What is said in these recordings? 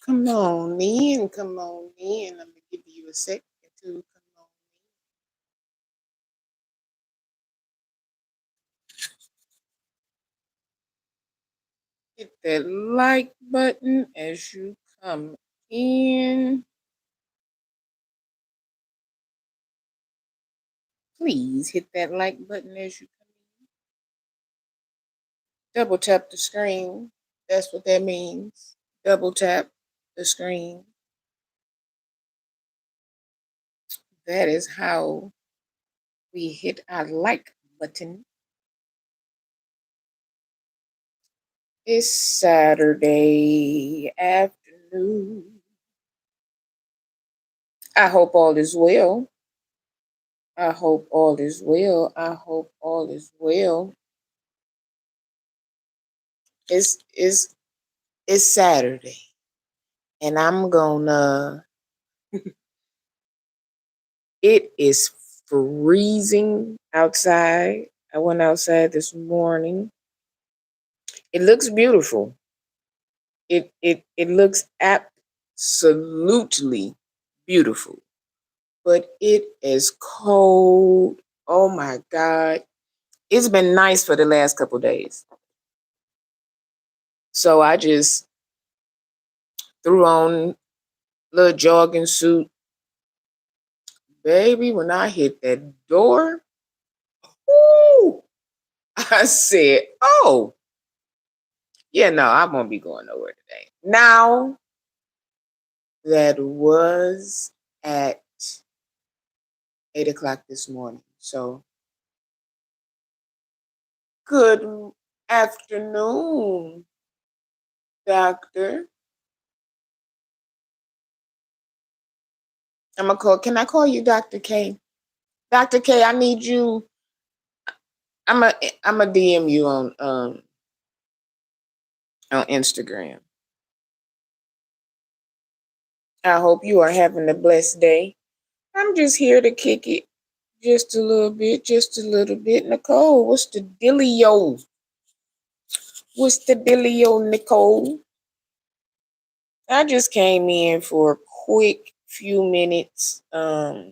Come on in, come on in. Let me give you a second to come on. Hit that like button as you come in. Please hit that like button as you come in. Double tap the screen. That's what that means. Double tap the screen. That is how we hit our like button. It's Saturday afternoon. I hope all is well. I hope all is well. I hope all is well. It's it's Saturday, and I'm gonna. It is freezing outside. I went outside this morning. It looks beautiful. It looks absolutely beautiful, but it is cold. Oh my God! It's been nice for the last couple days, so I just threw on a little jogging suit. Baby, when I hit that door, whoo, I said, oh, yeah, no, I won't be going nowhere today. Now, that was at 8 o'clock this morning. So, good afternoon, doctor. Can I call you Dr. K? Dr. K, I need you. I'm a DM you on Instagram. I hope you are having a blessed day. I'm just here to kick it just a little bit, just a little bit. Nicole, what's the dealio? What's the dealio, Nicole? I just came in for a quick few minutes. I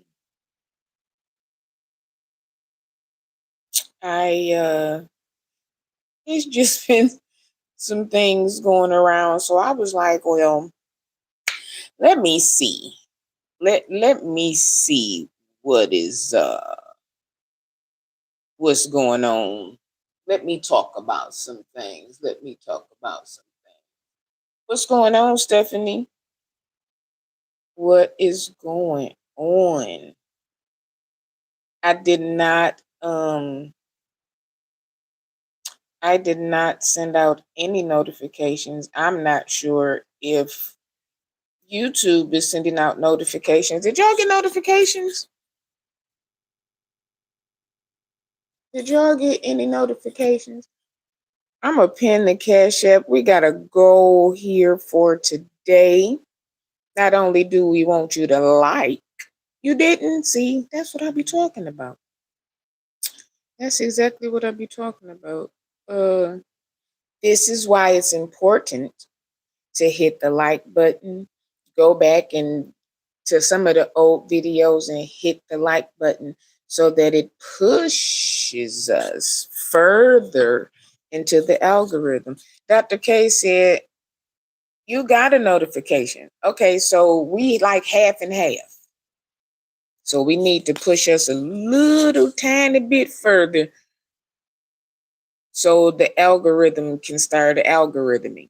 it's just been some things going around, so I was like, well, let me see. Let me see what is what's going on. Let me talk about some things. Let me talk about some things. What's going on, Stephanie? What is going on? I did not I did not send out any notifications. I'm not sure if YouTube is sending out notifications. Did y'all get notifications? Did y'all get any notifications? I'm going to pin the Cash App. We got a goal here for today. Not only do we want you to like, you didn't see, that's what I be talking about. That's exactly what I be talking about. This is why it's important to hit the like button. Go back and to some of the old videos and hit the like button so that it pushes us further into the algorithm. Dr. K said, you got a notification. Okay, so we like half and half. So we need to push us a little tiny bit further so the algorithm can start algorithming.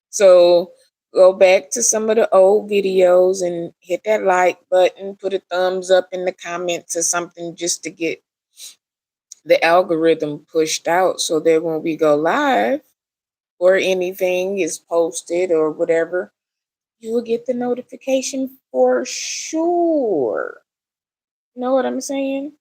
So go back to some of the old videos and hit that like button, put a thumbs up in the comments or something just to get the algorithm pushed out so that when we go live or anything is posted or whatever, you will get the notification for sure. You know what I'm saying?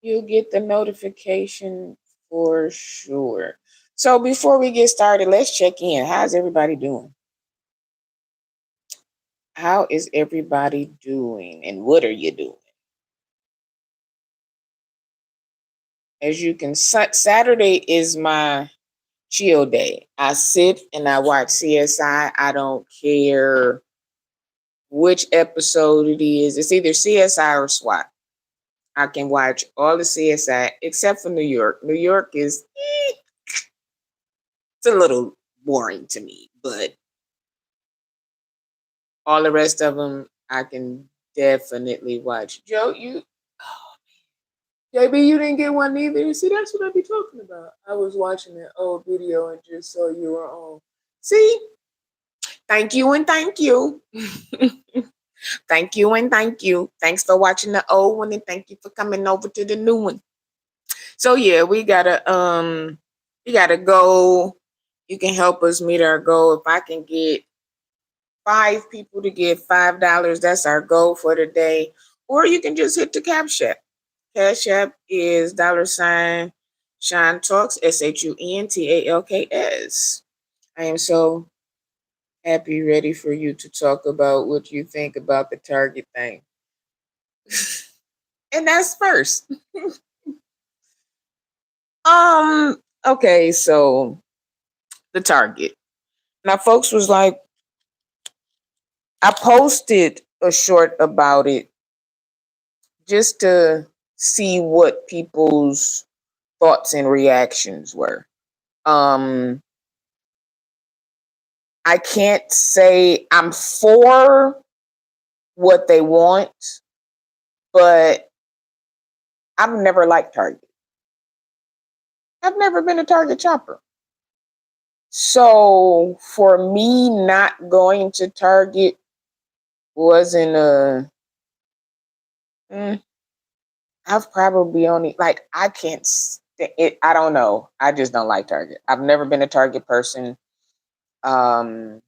You'll get the notification for sure. So before we get started, let's check in. How's everybody doing? How is everybody doing and what are you doing? As you can, Saturday is my chill day. I sit and I watch CSI. I don't care which episode it is. It's either CSI or SWAT. I can watch all the CSI except for New York. New York is it's a little boring to me, but all the rest of them I can definitely watch. Joe, JB, you didn't get one either. See, that's what I be talking about. I was watching an old video and just saw you were on. See, thank you and thank you. Thank you and thank you. Thanks for watching the old one and thank you for coming over to the new one. So yeah, we gotta go. You can help us meet our goal. If I can get 5 people to give $5, that's our goal for the day. Or you can just hit the CashApp. CashApp is $ ShunTalks, ShunTalks. I am so happy, ready for you to talk about what you think about the Target thing. And that's first. Okay, so the Target. Now, folks was like, I posted a short about it just to see what people's thoughts and reactions were. I can't say I'm for what they want, but I've never liked Target. I've never been a Target shopper. So for me, not going to Target wasn't a. I've probably only I can't. I don't know. I just don't like Target. I've never been a Target person. So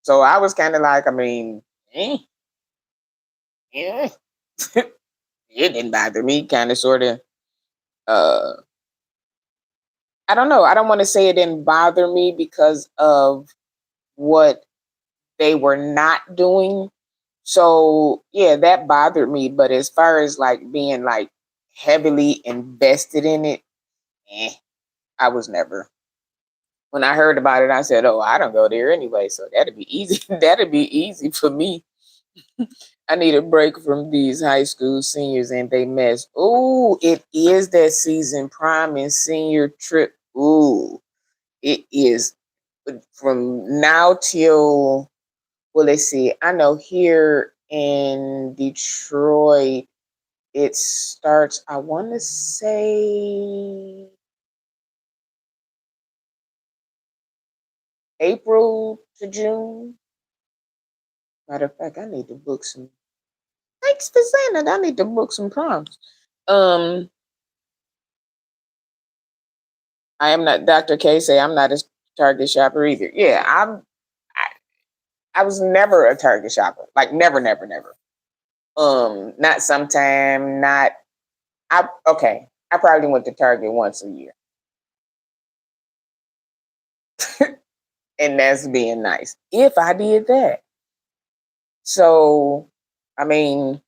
I was kind of like, I mean, yeah, it didn't bother me. Kind of, sort of. I don't know. I don't want to say it didn't bother me because of what they were not doing. So yeah, that bothered me. But as far as like being like heavily invested in it, I was never. When I heard about it, I said, "Oh, I don't go there anyway, so that'd be easy. That'd be easy for me. I need a break from these high school seniors and they mess. Oh, it is that season, prom and senior trip. Ooh, it is from now till, well, let's see. I know here in Detroit, it starts, I want to say April to June. Matter of fact, I need to book some. Thanks for saying that. I need to book some proms. I am not Dr. K say I'm not a Target shopper either. Yeah, I was never a Target shopper. Like never, never, never. Not sometime, not okay. I probably went to Target once a year. And that's being nice. If I did that. So I mean,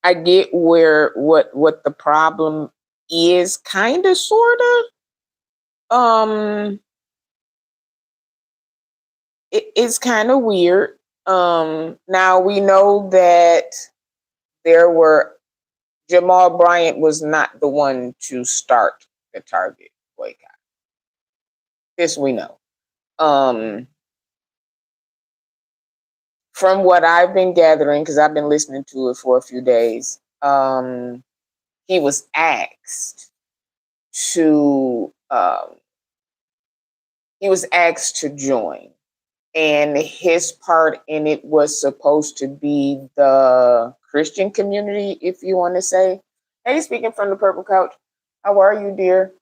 I get where what the problem is, kind of, sort of. It's kind of weird. Now we know that there were Jamal Bryant was not the one to start the Target boycott. This we know. From what I've been gathering, because I've been listening to it for a few days, he was asked to join, and his part in it was supposed to be the Christian community, if you want to say. Hey, speaking from the Purple Couch, how are you, dear?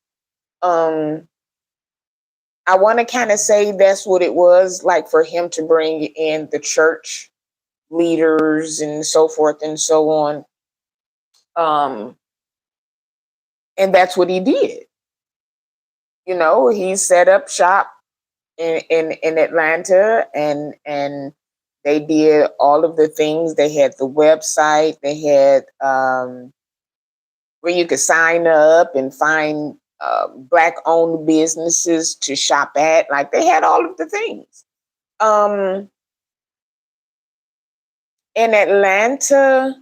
I want to kind of say that's what it was, like for him to bring in the church leaders and so forth and so on. And that's what he did. You know, he set up shop in Atlanta, and they did all of the things. They had the website. They had where you could sign up and find Black-owned businesses to shop at. Like they had all of the things. In Atlanta,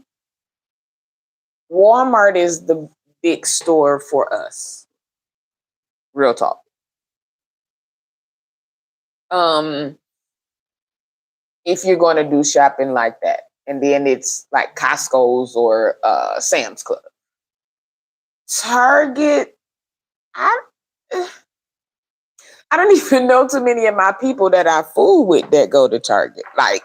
Walmart is the big store for us. Real talk. If you're going to do shopping like that, and then it's like Costco's or Sam's Club. Target, I don't even know too many of my people that I fool with that go to Target. Like,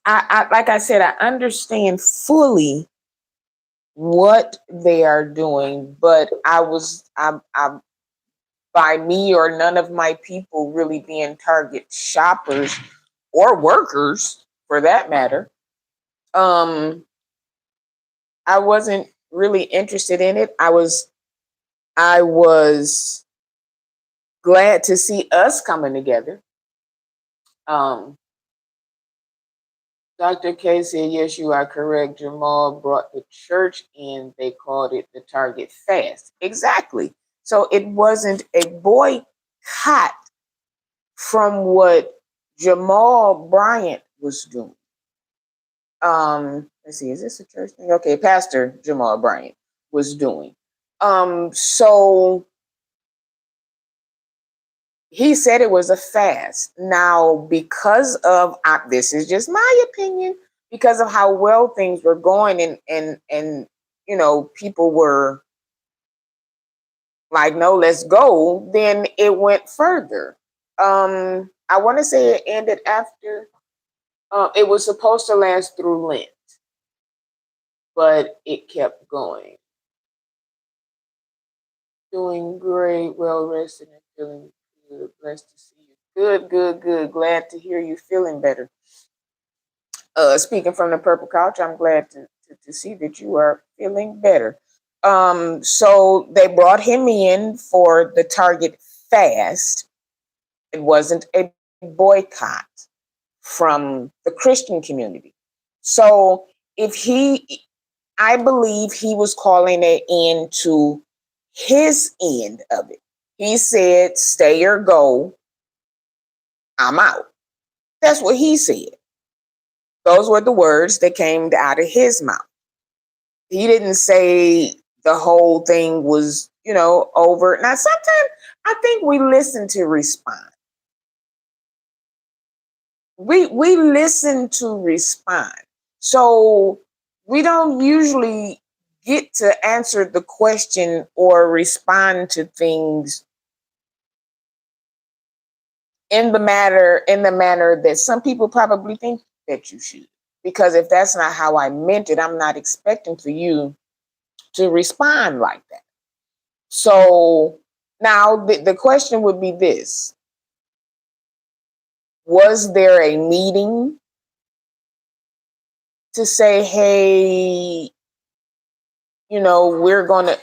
like I said, I understand fully what they are doing, but I'm by me or none of my people really being Target shoppers or workers for that matter. I wasn't really interested in it. I was glad to see us coming together. Dr. K said, yes, you are correct. Jamal brought the church in. They called it the Target Fast. Exactly. So it wasn't a boycott from what Jamal Bryant was doing. Let's see, is this a church thing? Okay, Pastor Jamal Bryant was doing. So he said it was a fast. Now, because of this is just my opinion, because of how well things were going, and you know, people were like, no, let's go, then it went further. I want to say it ended after it was supposed to last through Lent, but it kept going. Doing great, well rested and feeling good. Blessed to see you. Good, good, good. Glad to hear you feeling better. Speaking from the purple couch, I'm glad to see that you are feeling better. So they brought him in for the Target fast. It wasn't a boycott from the Christian community. So I believe he was calling it into his end of it. He said, stay or go, I'm out. That's what he said. Those were the words that came out of his mouth. He didn't say the whole thing was, over. Now, sometimes I think we listen to respond. We listen to respond. So we don't usually get to answer the question or respond to things in the manner that some people probably think that you should. Because if that's not how I meant it, I'm not expecting for you to respond like that. So now the question would be this: was there a meeting to say, hey, we're going to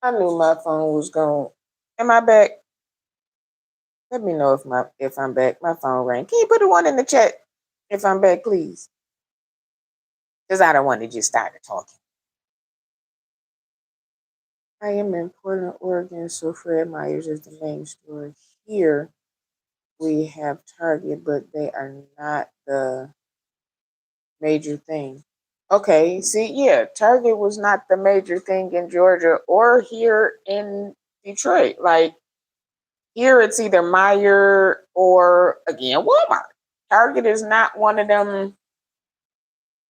I knew my phone was gone. Am I back? Let me know if I'm back. My phone rang. Can you put a one in the chat if I'm back, please? Because I don't want to just start talking. I am in Portland, Oregon, so Fred Meyer's is the main store here. We have Target, but they are not the major thing. Okay, see, yeah, Target was not the major thing in Georgia or here in Detroit. Like, here it's either Meijer or, again, Walmart. Target is not one of them.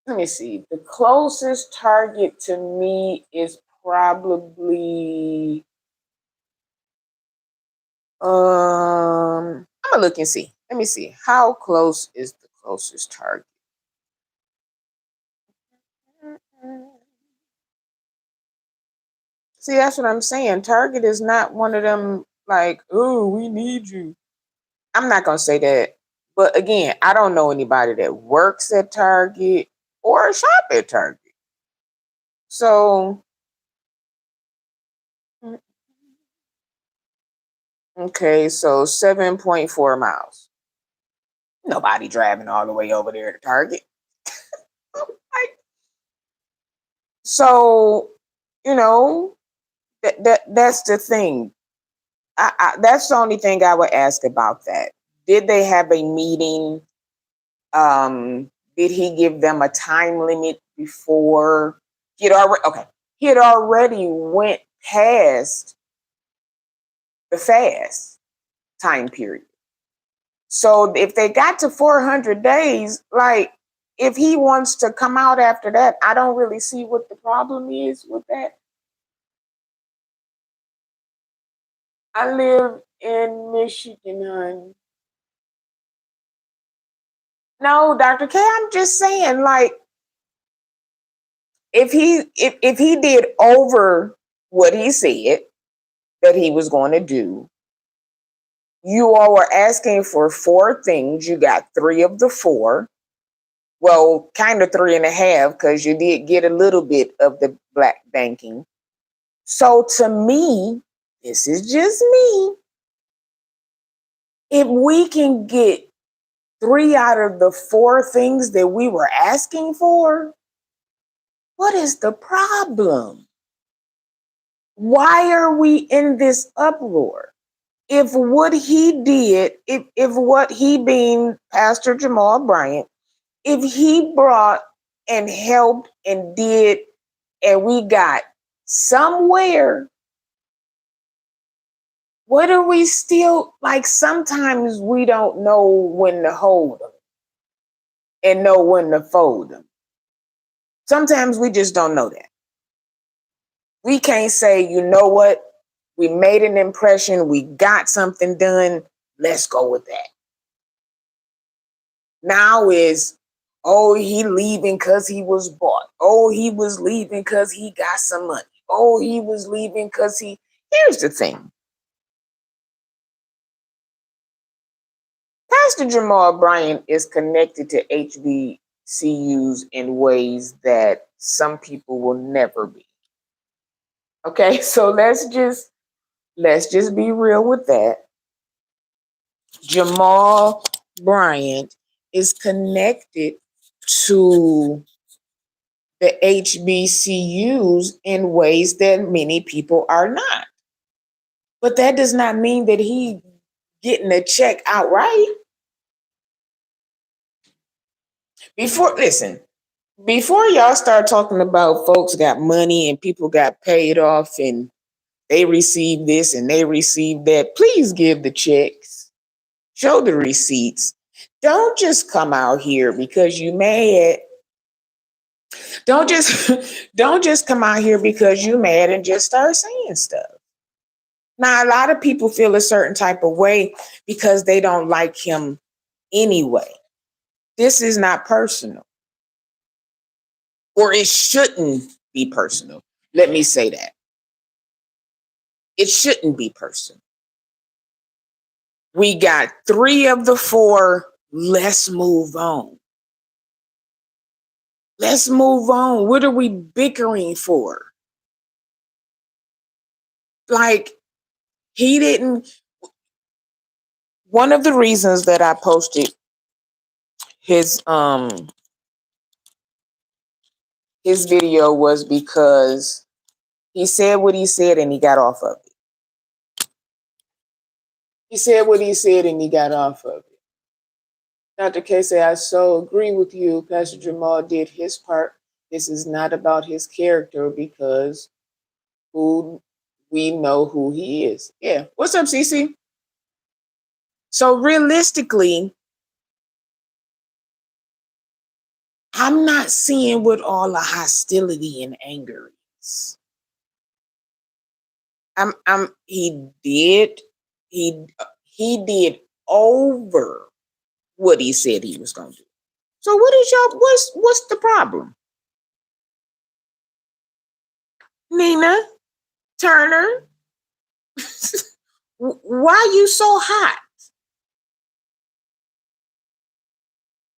Let me see. The closest Target to me is probably, I'm gonna look and see. Let me see. How close is the closest Target? See, that's what I'm saying. Target is not one of them like, oh, we need you. I'm not gonna say that. But again, I don't know anybody that works at Target or shop at Target. So okay, so 7.4 miles. Nobody driving all the way over there to Target. So, that's the thing. That's the only thing I would ask about that. Did they have a meeting? Did he give them a time limit before he had already went past the fast time period. So if they got to 400 days, like if he wants to come out after that, I don't really see what the problem is with that. I live in Michigan, hon. No, Dr. K, I'm just saying, like, if he did over what he said that he was going to do, you all were asking for 4 things. You got 3 of the 4. Well, kind of 3.5, because you did get a little bit of the black banking. So to me, this is just me. If we can get 3 out of the 4 things that we were asking for, what is the problem? Why are we in this uproar? If what he did, if what he being Pastor Jamal Bryant, if he brought and helped and did, and we got somewhere, what are we still, like, sometimes we don't know when to hold them and know when to fold them. Sometimes we just don't know that. We can't say, you know what, we made an impression, we got something done, let's go with that. Now is, oh, he leaving because he was bought. Oh, he was leaving because he got some money. Oh, he was leaving because he... Here's the thing. Pastor Jamal Bryant is connected to HBCUs in ways that some people will never be. Okay, so let's just be real with that. Jamal Bryant is connected to the HBCUs in ways that many people are not. But that does not mean that he getting a check outright. Before y'all start talking about folks got money and people got paid off and they received this and they received that, please give the checks. Show the receipts. Don't just come out here because you mad. Don't just come out here because you mad and just start saying stuff. Now, a lot of people feel a certain type of way because they don't like him anyway. This is not personal. Or it shouldn't be personal. Let me say that. It shouldn't be personal. We got 3 of the 4. Let's move on. Let's move on. What are we bickering for? Like, he didn't. One of the reasons that I posted his video was because he said what he said and he got off of it. He said what he said and he got off of it. Dr. K said, I so agree with you. Pastor Jamal did his part. This is not about his character because we know who he is. Yeah. What's up, Cece? So realistically, I'm not seeing what all the hostility and anger is. He did over what he said he was gonna do. So what's the problem? Nina Turner, why are you so hot?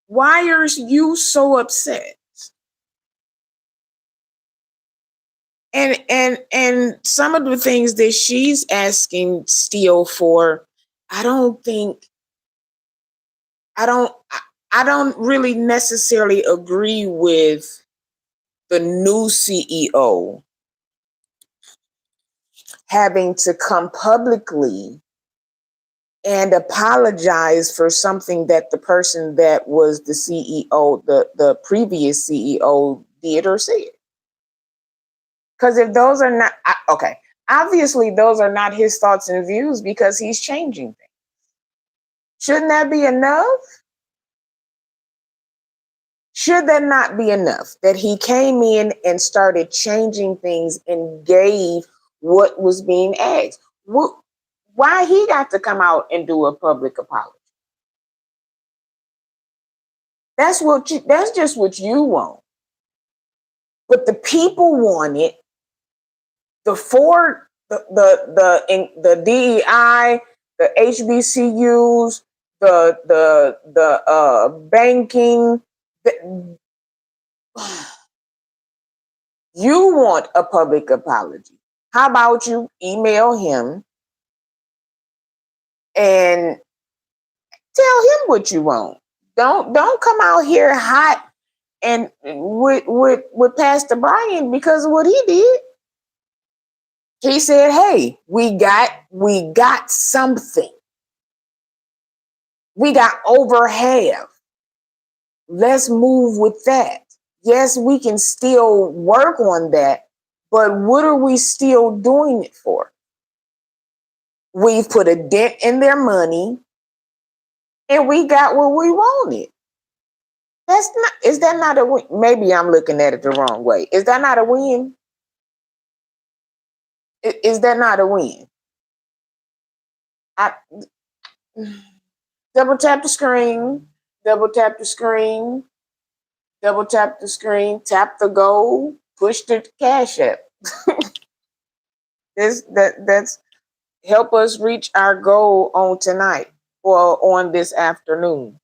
Why are you so upset? And some of the things that she's asking still for, I don't think I don't really necessarily agree with the new CEO having to come publicly and apologize for something that the person that was the CEO, the previous CEO, did or said. Because if those are not, okay, obviously those are not his thoughts and views because he's changing things. Shouldn't that be enough? Should that not be enough that he came in and started changing things and gave what was being asked? Why he got to come out and do a public apology? That's just what you want. But the people want it. The four, the DEI, the HBCUs, the banking. You want a public apology. How about you email him and tell him what you want? Don't come out here hot and with Pastor Brian because of what he did. He said, "Hey, we got something. We got over half. Let's move with that. Yes, we can still work on that, but what are we still doing it for? We've put a dent in their money and we got what we wanted. Is that not a win? Maybe I'm looking at it the wrong way. Is that not a win? Is that not a win? I double tap the screen, double tap the screen, double tap the screen, tap the goal, push the cash app. That's help us reach our goal on tonight or on this afternoon.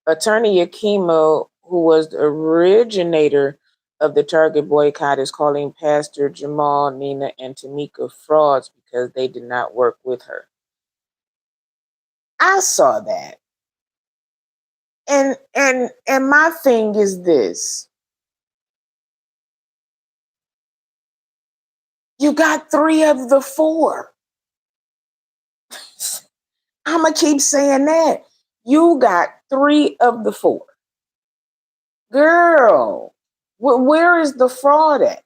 Attorney Yakima, who was the originator of the Target boycott, is calling Pastor Jamal, Nina, and Tamika frauds because they did not work with her. I saw that. And my thing is this. You got 3 of the 4. I'm going to keep saying that. You got 3 of the 4. Girl, where is the fraud at?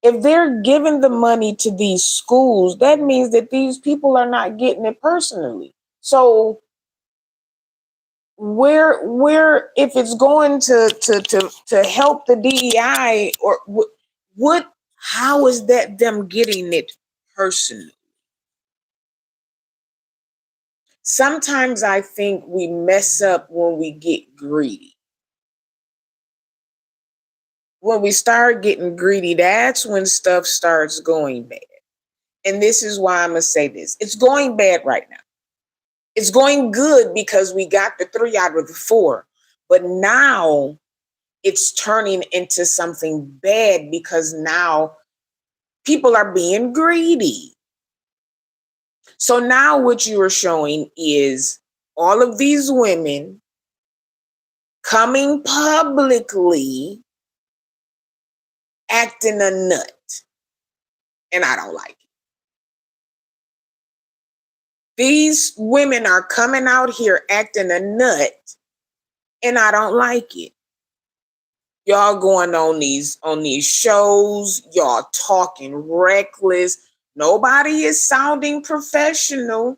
If they're giving the money to these schools, that means that these people are not getting it personally. So where if it's going to help the DEI or what how is that them getting it personally? Sometimes I think we mess up when we get greedy. When we start getting greedy, that's when stuff starts going bad. And this is why I'm going to say this. It's going bad right now. It's going good because we got the 3 out of the 4. But now it's turning into something bad because now people are being greedy. So now what you are showing is all of these women coming publicly acting a nut. And I don't like it. These women are coming out here acting a nut, and I don't like it. Y'all going on these shows, y'all talking reckless. Nobody is sounding professional.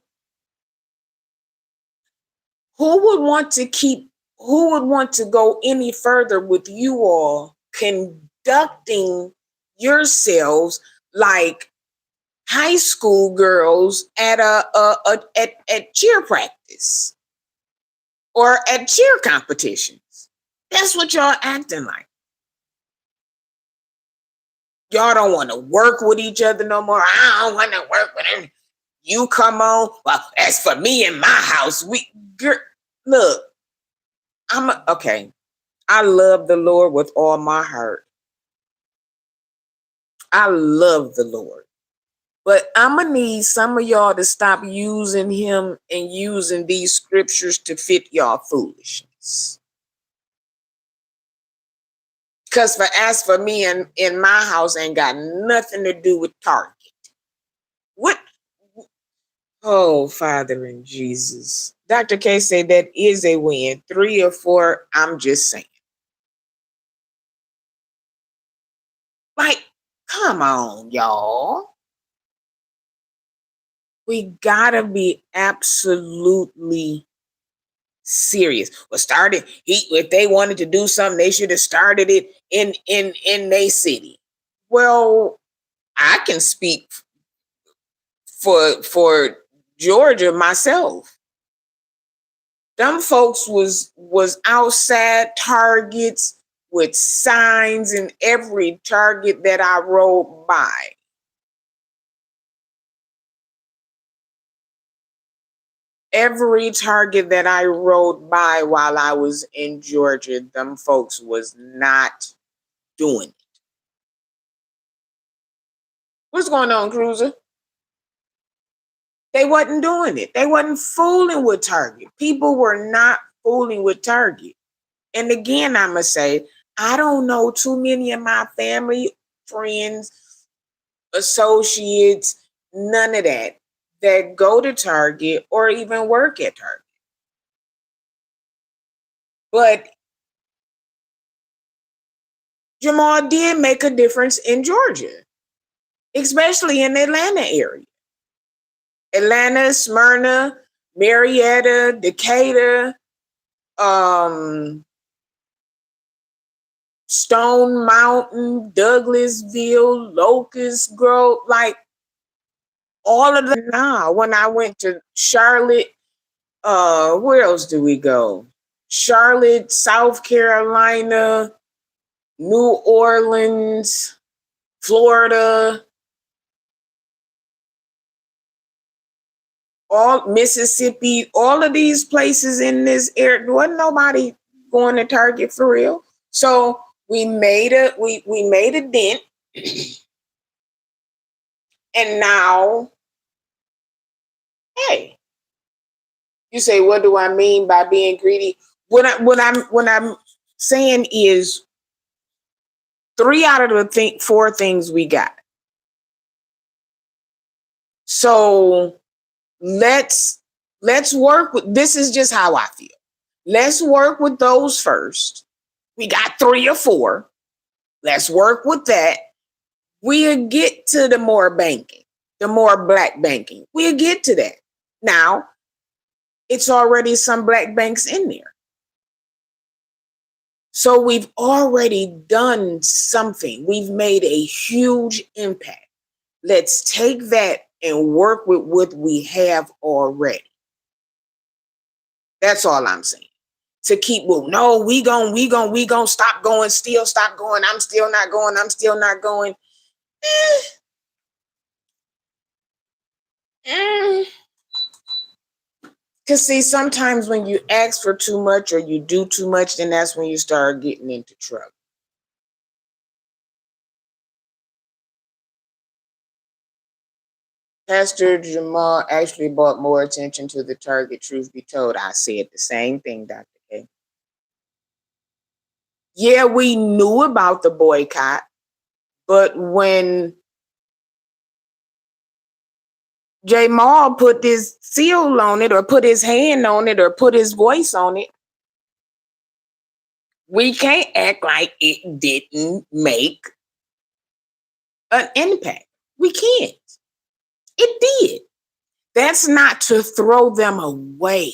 Who would want to go any further with you all conducting yourselves like high school girls at at cheer practice or at cheer competitions? That's what y'all acting like. Y'all don't want to work with each other no more. I don't want to work with them. You come on. Well, as for me and my house, look. Okay. I love the Lord with all my heart. I love the Lord. But I'm going to need some of y'all to stop using him and using these scriptures to fit y'all foolishness. Because as for me and in my house ain't got nothing to do with Target. What? Oh, Father in Jesus. Dr. K said that is a win. 3 or 4, I'm just saying. Like, come on, y'all. We gotta be absolutely serious. Well, if they wanted to do something, they should have started it in their city. Well, I can speak for Georgia myself. Them folks was outside Targets with signs in every Target that I rode by. Every Target that I rode by while I was in Georgia, them folks was not doing it. What's going on, Cruiser? They wasn't doing it. They wasn't fooling with Target. People were not fooling with Target. And again, I must say, I don't know too many of my family, friends, associates, none of that go to Target or even work at Target. But Jamal did make a difference in Georgia, especially in the Atlanta area. Atlanta, Smyrna, Marietta, Decatur, Stone Mountain, Douglasville, Locust Grove, like all of them. Now, when I went to Charlotte, where else do we go? Charlotte, South Carolina, New Orleans, Florida, all Mississippi, all of these places in this area. There wasn't nobody going to Target for real. So we made a dent. And now, hey, you say, what do I mean by being greedy? What I'm saying is 3 out of the 4 things we got. So let's work with, this is just how I feel. Let's work with those first. We got 3 or 4. Let's work with that. We'll get to the more banking, the more black banking. We'll get to that. Now, it's already some black banks in there. So we've already done something. We've made a huge impact. Let's take that and work with what we have already. That's all I'm saying. To keep, well, no, we gon' stop going, stop going. I'm still not going. Because see, sometimes when you ask for too much or you do too much, then that's when you start getting into trouble. Pastor Jamal actually brought more attention to the Target, truth be told. I said the same thing, Dr. K. Yeah, we knew about the boycott, but when Jamal put his seal on it or put his hand on it or put his voice on it, we can't act like it didn't make an impact. We can't. It did. That's not to throw them away.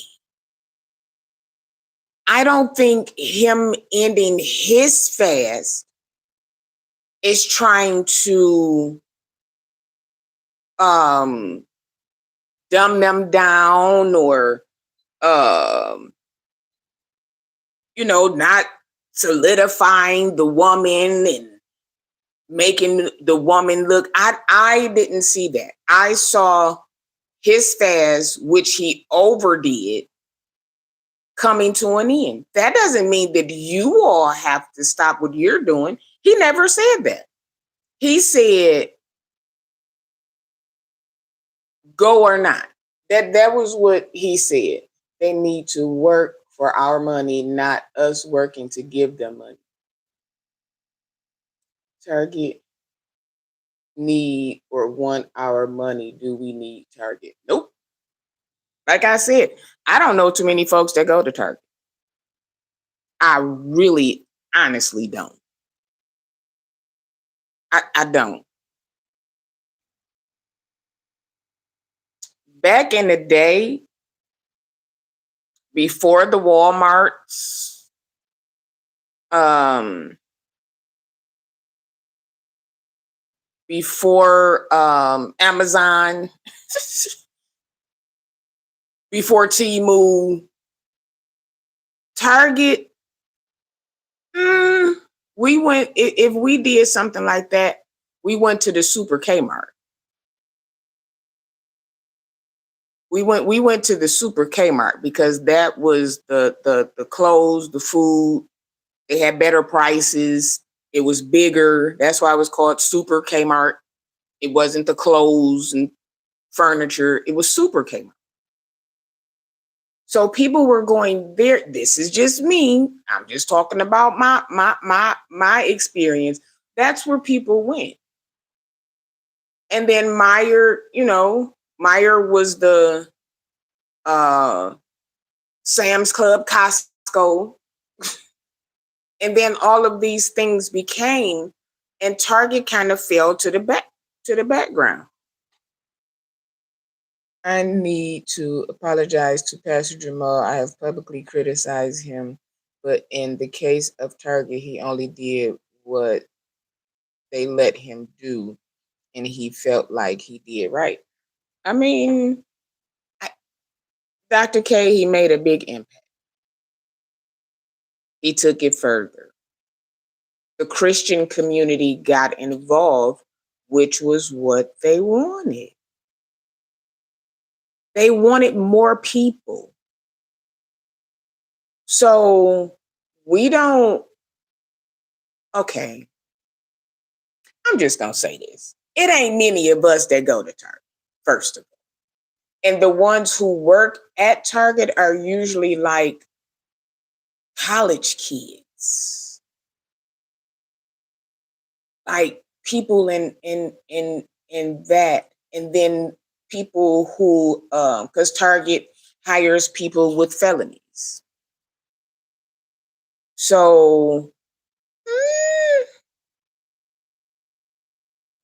I don't think him ending his fast is trying to dumb them down or not solidifying the woman and making the woman look. I didn't see that. I saw his fast, which he overdid, coming to an end. That doesn't mean that you all have to stop what you're doing. He never said that. He said, Go or not. That was what he said. They need to work for our money, not us working to give them money. Target need or want our money. Do we need Target? Nope. Like I said, I don't know too many folks that go to Target. I really honestly don't. I don't. Back in the day, before the Walmarts, before Amazon, before Temu, Target, we went, if we did something like that, we went to the Super Kmart. We went to the Super Kmart because that was the clothes, the food. They had better prices. It was bigger. That's why it was called Super Kmart. It wasn't the clothes and furniture. It was Super Kmart. So people were going there. This is just me. I'm just talking about my experience. That's where people went. And then Meyer, Meyer was the Sam's Club, Costco. And then all of these things became, and Target kind of fell to the background. I need to apologize to Pastor Jamal. I have publicly criticized him, but in the case of Target, he only did what they let him do, and he felt like he did right. I mean, Dr. K, he made a big impact. He took it further. The Christian community got involved, which was what they wanted. They wanted more people. So we don't, okay, I'm just going to say this. It ain't many of us that go to Target, first of all. And the ones who work at Target are usually like college kids, like people in that, and then people who, because Target hires people with felonies. So,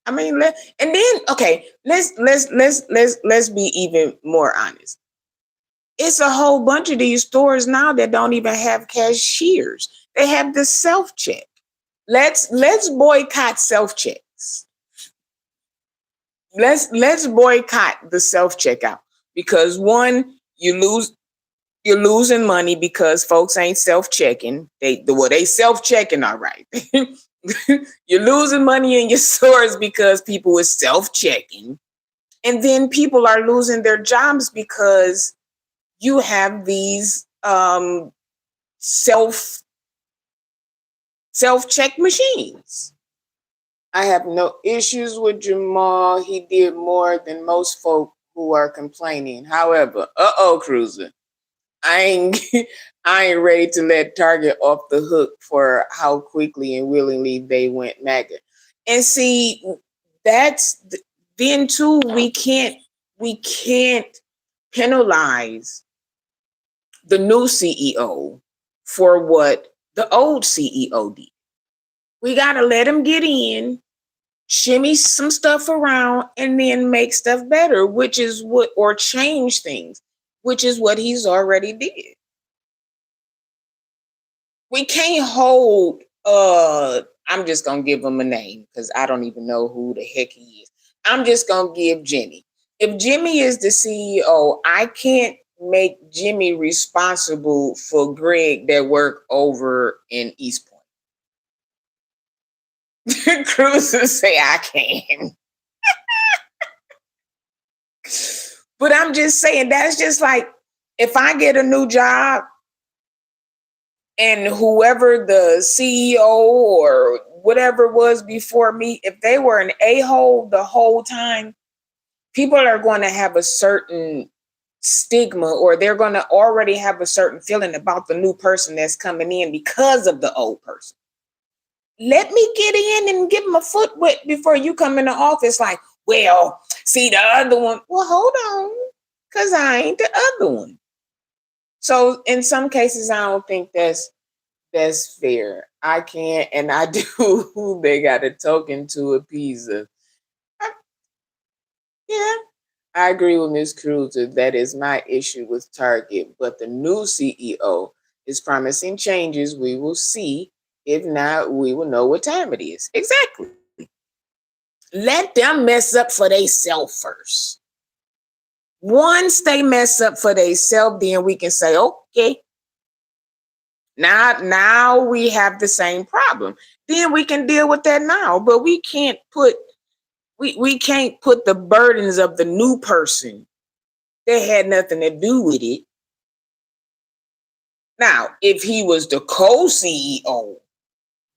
I mean, and then okay, let's be even more honest. It's a whole bunch of these stores now that don't even have cashiers. They have the self-check. Let's boycott self-checks. Let's boycott the self-checkout because one, you're losing money because folks ain't self-checking. They self-checking all right. You're losing money in your stores because people are self-checking. And then people are losing their jobs because you have these self-check machines. I have no issues with Jamal. He did more than most folk who are complaining. However, Cruiser, I ain't ready to let Target off the hook for how quickly and willingly they went MAGA. And see, that's then too, we can't penalize the new CEO for what the old CEO did. We gotta let him get in, shimmy some stuff around, and then make stuff better, which is what, or change things, which is what he's already did. We can't hold, I'm just gonna give him a name because I don't even know who the heck he is. I'm just gonna give Jimmy. If Jimmy is the CEO, I can't make Jimmy responsible for Greg that work over in East Point. Cruisers say I can. But I'm just saying, that's just like, if I get a new job and whoever the CEO or whatever was before me, if they were an a-hole the whole time, people are going to have a certain stigma, or they're going to already have a certain feeling about the new person that's coming in because of the old person. Let me get in and give them a foot wet before you come in the office like, well, see the other one. Well, hold on, because I ain't the other one. So in some cases, I don't think that's fair. I can't, and I do. They got a token to appease us. Yeah, I agree with Ms. Cruiser. That is my issue with Target. But the new CEO is promising changes. We will see. If not, we will know what time it is. Exactly. Let them mess up for themselves first. Once they mess up for themselves, then we can say, okay, now we have the same problem. Then we can deal with that now. But we can't put the burdens of the new person that had nothing to do with it. Now, if he was the co-CEO,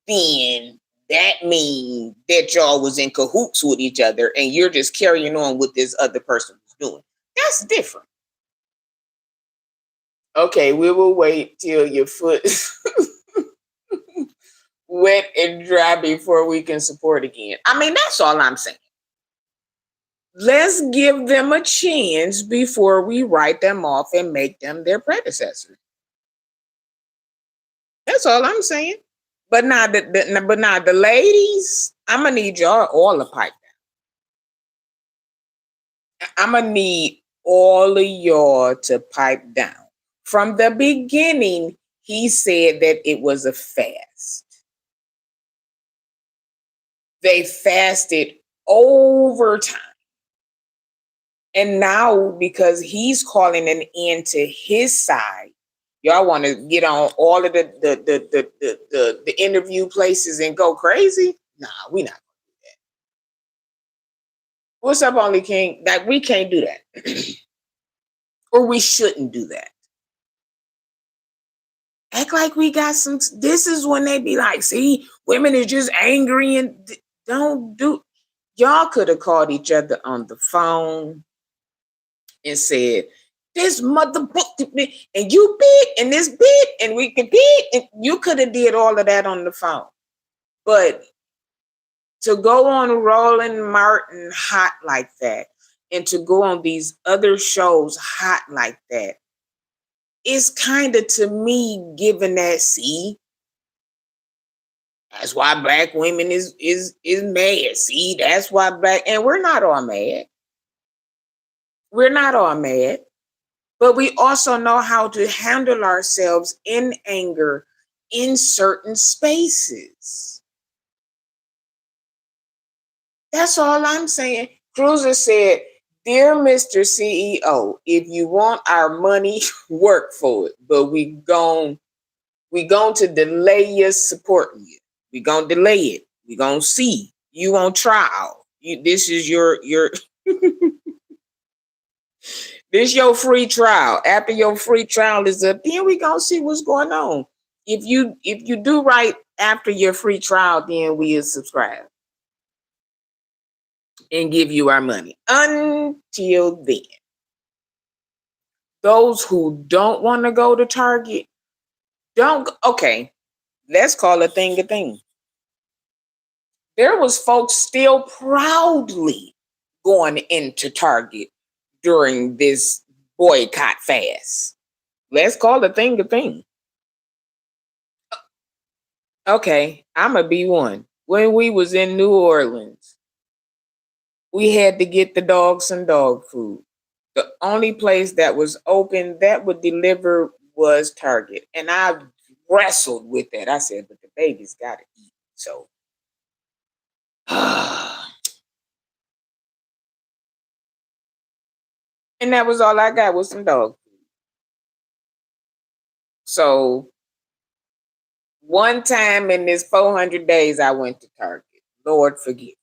then that means that y'all was in cahoots with each other and you're just carrying on what this other person was doing. That's different. Okay, we will wait till your foot wet and dry before we can support again. I mean, that's all I'm saying. Let's give them a chance before we write them off and make them their predecessors. That's all I'm saying. But now the ladies, I'm gonna need y'all all to pipe down. I'm gonna need all of y'all to pipe down. From the beginning, he said that it was a fast. They fasted over time. And now, because he's calling an end to his side, y'all want to get on all of the interview places and go crazy? Nah, we not gonna do that. What's up, Only King? That we can't do that. Or we shouldn't do that. Act like we got some. This is when they be like, see, women are just angry and don't do. Y'all could have called each other on the phone and said, this motherfucker, and you big, and this big, and we could big, and you could have did all of that on the phone. But to go on Roland Martin hot like that, and to go on these other shows hot like that, it's kind of, to me, giving that, see, that's why black women is mad. See, that's why and we're not all mad. We're not all mad. But we also know how to handle ourselves in anger in certain spaces. That's all I'm saying. Cruiser said, dear Mr. CEO, if you want our money, work for it. But we going to delay your supporting you. We going to delay it. We going to see. You on trial. This is your this your free trial. After your free trial is up, then we gonna see what's going on. If you do right after your free trial, then we'll subscribe and give you our money. Until then, those who don't want to go to Target, don't. Okay, let's call a thing a thing. There was folks still proudly going into Target during this boycott fast. Let's call a thing a thing. Okay, I'ma be one. When we was in New Orleans, we had to get the dogs some dog food. The only place that was open that would deliver was Target. And I wrestled with that. I said, but the babies gotta eat. So and that was all I got was some dog food. So one time in this 400 days I went to Target. Lord forgive.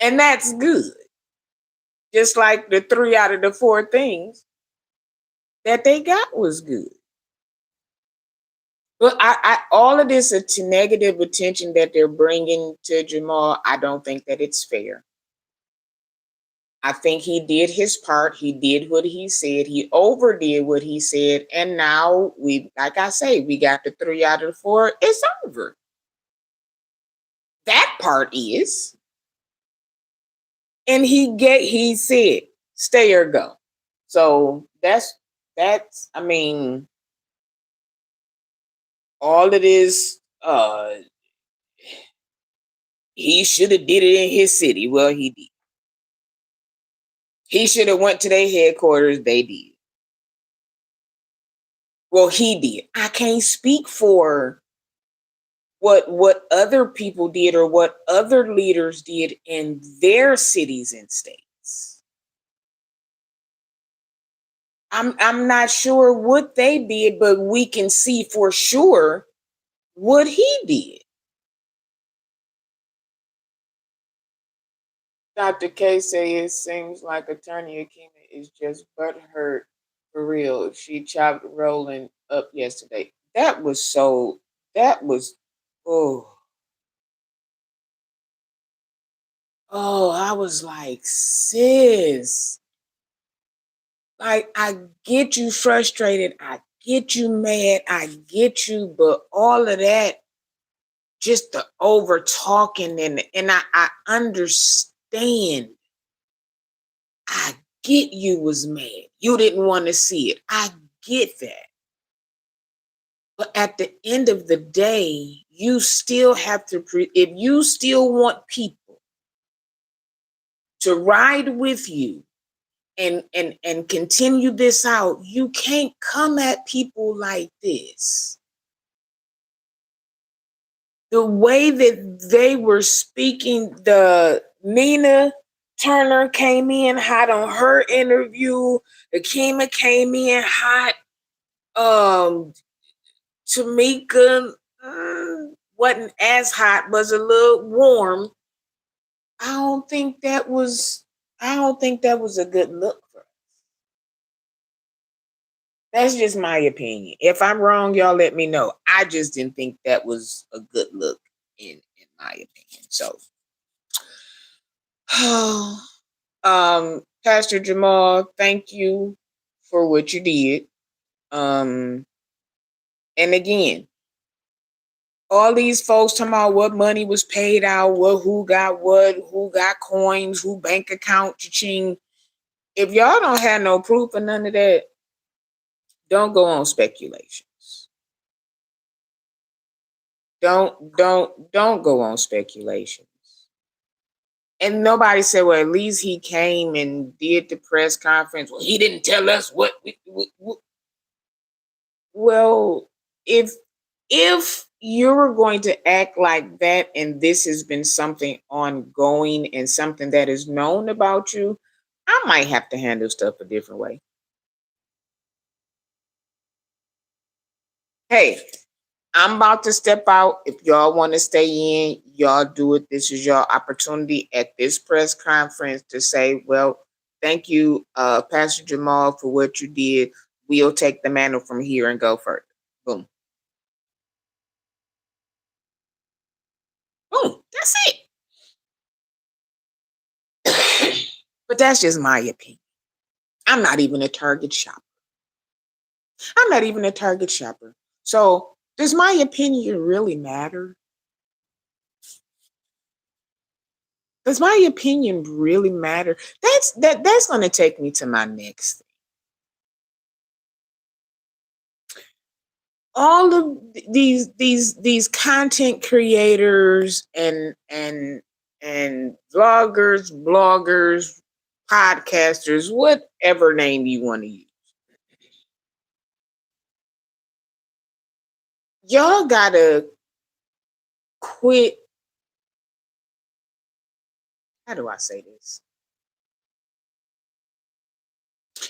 And that's good. Just like the 3 out of the 4 things that they got was good. But I all of this to negative attention that they're bringing to Jamal, I don't think that it's fair. I think he did his part. He did what he said. He overdid what he said. And now like I say, we got the 3 out of the 4. It's over. That part is. And he said, stay or go. So that's, I mean, all it is, he should have did it in his city. Well, he did. He should have went to their headquarters. They did. Well, he did. I can't speak for what other people did or what other leaders did in their cities and states. I'm not sure what they did, but we can see for sure what he did. Dr. K say it seems like Attorney Akima is just butthurt for real. She chopped Roland up yesterday. That was oh I was like, sis, like I get you frustrated, I get you mad, I get you, but all of that, just the over talking and I understand. I get you was mad. You didn't want to see it. I get that. But at the end of the day, you still have to, if you still want people to ride with you and continue this out, you can't come at people like this. The way that they were speaking, the Nina Turner came in hot on her interview. Akima came in hot. Tamika wasn't as hot, was a little warm. I don't think that was a good look for us. That's just my opinion. If I'm wrong, y'all let me know. I just didn't think that was a good look in my opinion. So Pastor Jamal, thank you for what you did. And again, all these folks talking about what money was paid out, who got coins, who bank account, cha-ching. If y'all don't have no proof of none of that, don't go on speculations. Don't go on speculations. And nobody said, well, at least he came and did the press conference. Well, he didn't tell us what. Well, if you're going to act like that and this has been something ongoing and something that is known about you, I might have to handle stuff a different way. Hey, I'm about to step out. If y'all want to stay in, y'all do it. This is your opportunity at this press conference to say, well, thank you, Pastor Jamal, for what you did. We'll take the mantle from here and go further. Boom. Boom. That's it. But that's just my opinion. I'm not even a Target shopper. So does my opinion really matter? Does my opinion really matter? That's going to take me to my next thing. All of these content creators and vloggers, bloggers, podcasters, whatever name you want to use. Y'all gotta quit. How do I say this?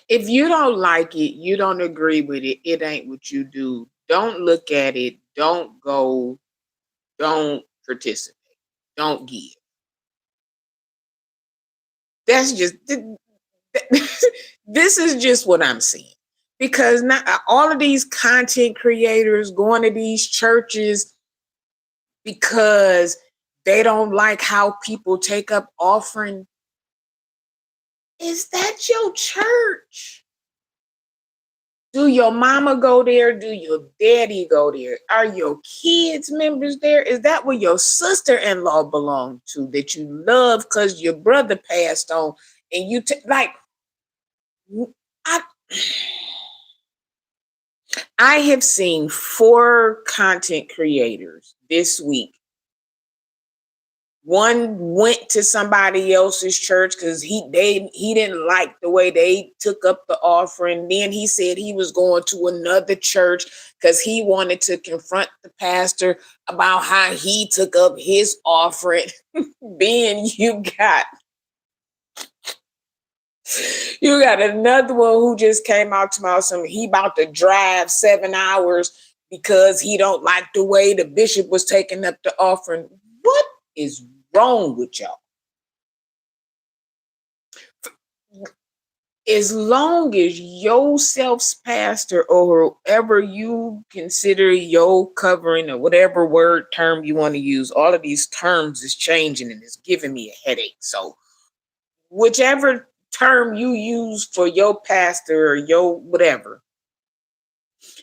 If you don't like it, you don't agree with it, it ain't what you do. Don't look at it. Don't go. Don't participate. Don't give. That's just, this is just what I'm seeing. Because not all of these content creators going to these churches because they don't like how people take up offering. Is that your church? Do your mama go there? Do your daddy go there? Are your kids members there? Is that where your sister-in-law belong to that you love because your brother passed on and you like I I have seen 4 content creators this week. One went to somebody else's church because he didn't like the way they took up the offering. Then he said he was going to another church because he wanted to confront the pastor about how he took up his offering. Then you got another one who just came out to my some he about to drive 7 hours because he don't like the way the bishop was taking up the offering. What is wrong with y'all? As long as yourself's pastor or whoever you consider your covering or whatever word term you want to use, all of these terms is changing and it's giving me a headache. So whichever term you use for your pastor or your whatever,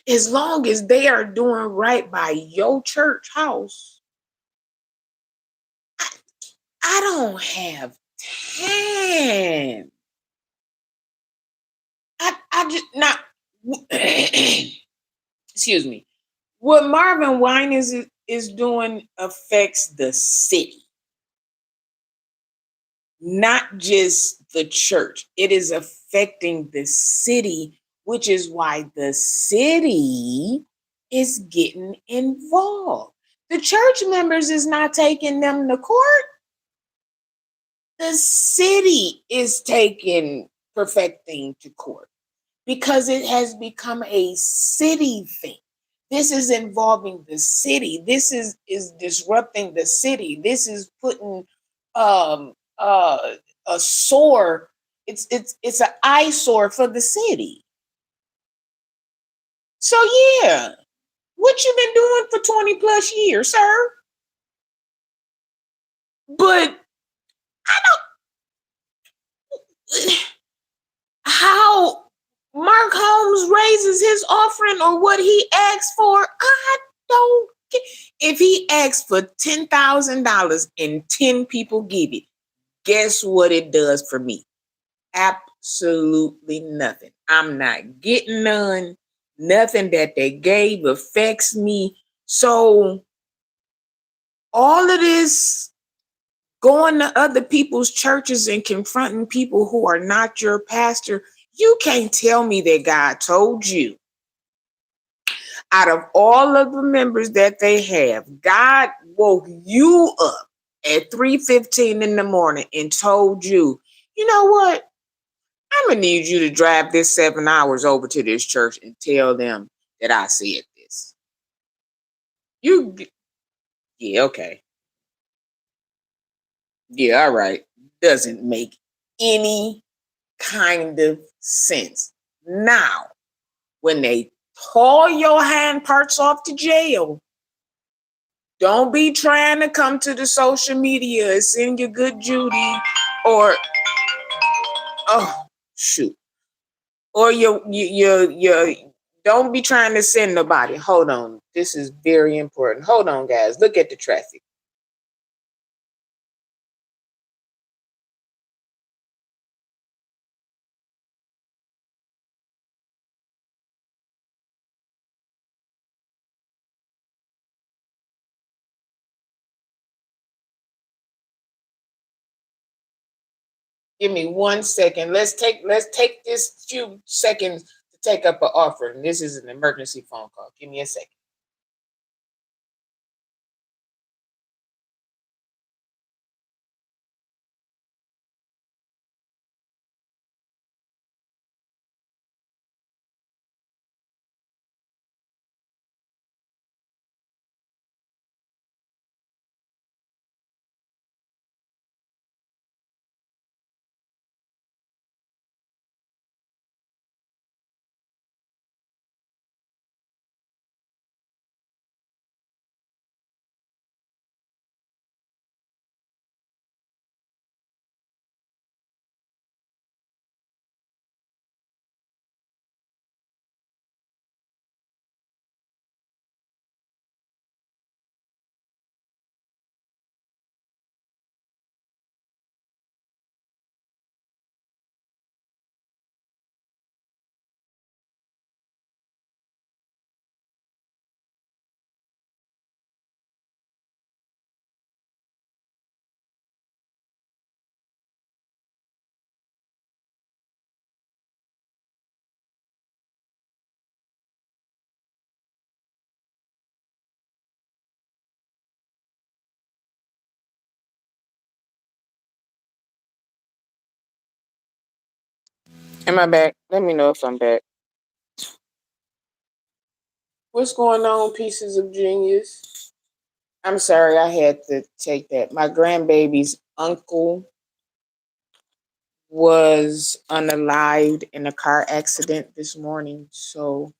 as long as they are doing right by your church house, I don't have time. I just not excuse me. What Marvin Wine is doing affects the city, not just the church. It is affecting the city, which is why the city is getting involved. The church members is not taking them to court. The city is taking perfecting to court because it has become a city thing. This is involving the city. This is disrupting the city. This is putting um a sore. It's an eyesore for the city. So yeah, what you been doing for 20 plus years, sir? But I don't how Mark Holmes raises his offering or what he asks for. I don't care. If he asks for $10,000 and 10 people give it, guess what it does for me? Absolutely nothing. I'm not getting none. Nothing that they gave affects me. So all of this going to other people's churches and confronting people who are not your pastor, you can't tell me that God told you. Out of all of the members that they have, God woke you up at 3:15 in the morning and told you, you know what? I'm going to need you to drive this 7 hours over to this church and tell them that I said this. Yeah, okay. Yeah, all right. Doesn't make any kind of sense. Now, when they haul your hand parts off to jail, don't be trying to come to the social media and send your good Judy or oh shoot. Or your don't be trying to send nobody. Hold on. This is very important. Hold on, guys. Look at the traffic. Give me 1 second. Let's take this few seconds to take up an offering. This is an emergency phone call. Give me a second. Am I back? Let me know if I'm back. What's going on, pieces of genius? I'm sorry I had to take that. My grandbaby's uncle was unalived in a car accident this morning. So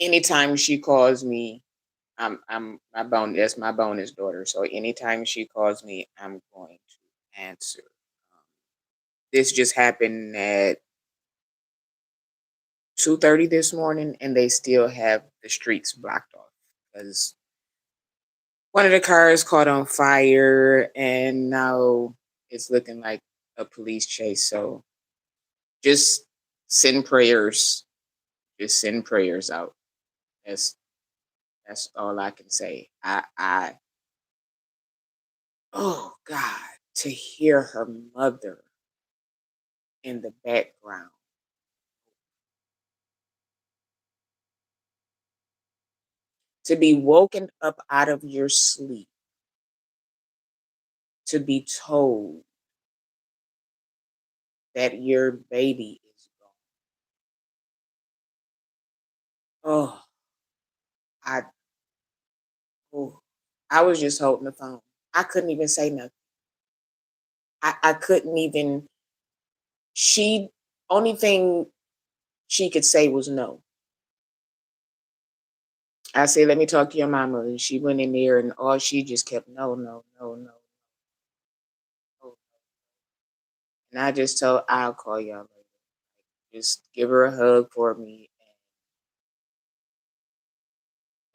anytime she calls me, I'm my bone. That's my bonus daughter. So anytime she calls me, I'm going to answer. This just happened at 2:30 this morning, and they still have the streets blocked off because one of the cars caught on fire, and now it's looking like a police chase. So just send prayers. Just send prayers out. That's that's all I can say. Oh God, to hear her mother in the background. To be woken up out of your sleep, to be told that your baby is gone. Oh, I oh, I was just holding the phone. I couldn't even say nothing. I couldn't even she only thing she could say was no. I said, let me talk to your mama. And she went in there and all she just kept no, no, no, no, no. And I just told I'll call y'all later. Just give her a hug for me.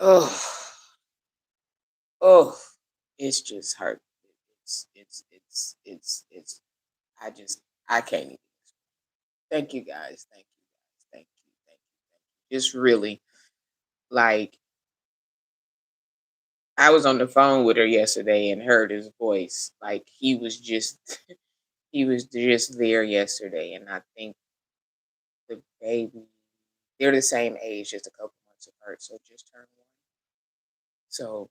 Oh, oh, it's just hurt. It's I just I can't even. Thank you guys. Thank you guys. Thank you. Thank you. Thank you. Just really like I was on the phone with her yesterday and heard his voice. Like he was just he was just there yesterday, and I think the baby they're the same age, just a couple months apart, so just turned one. So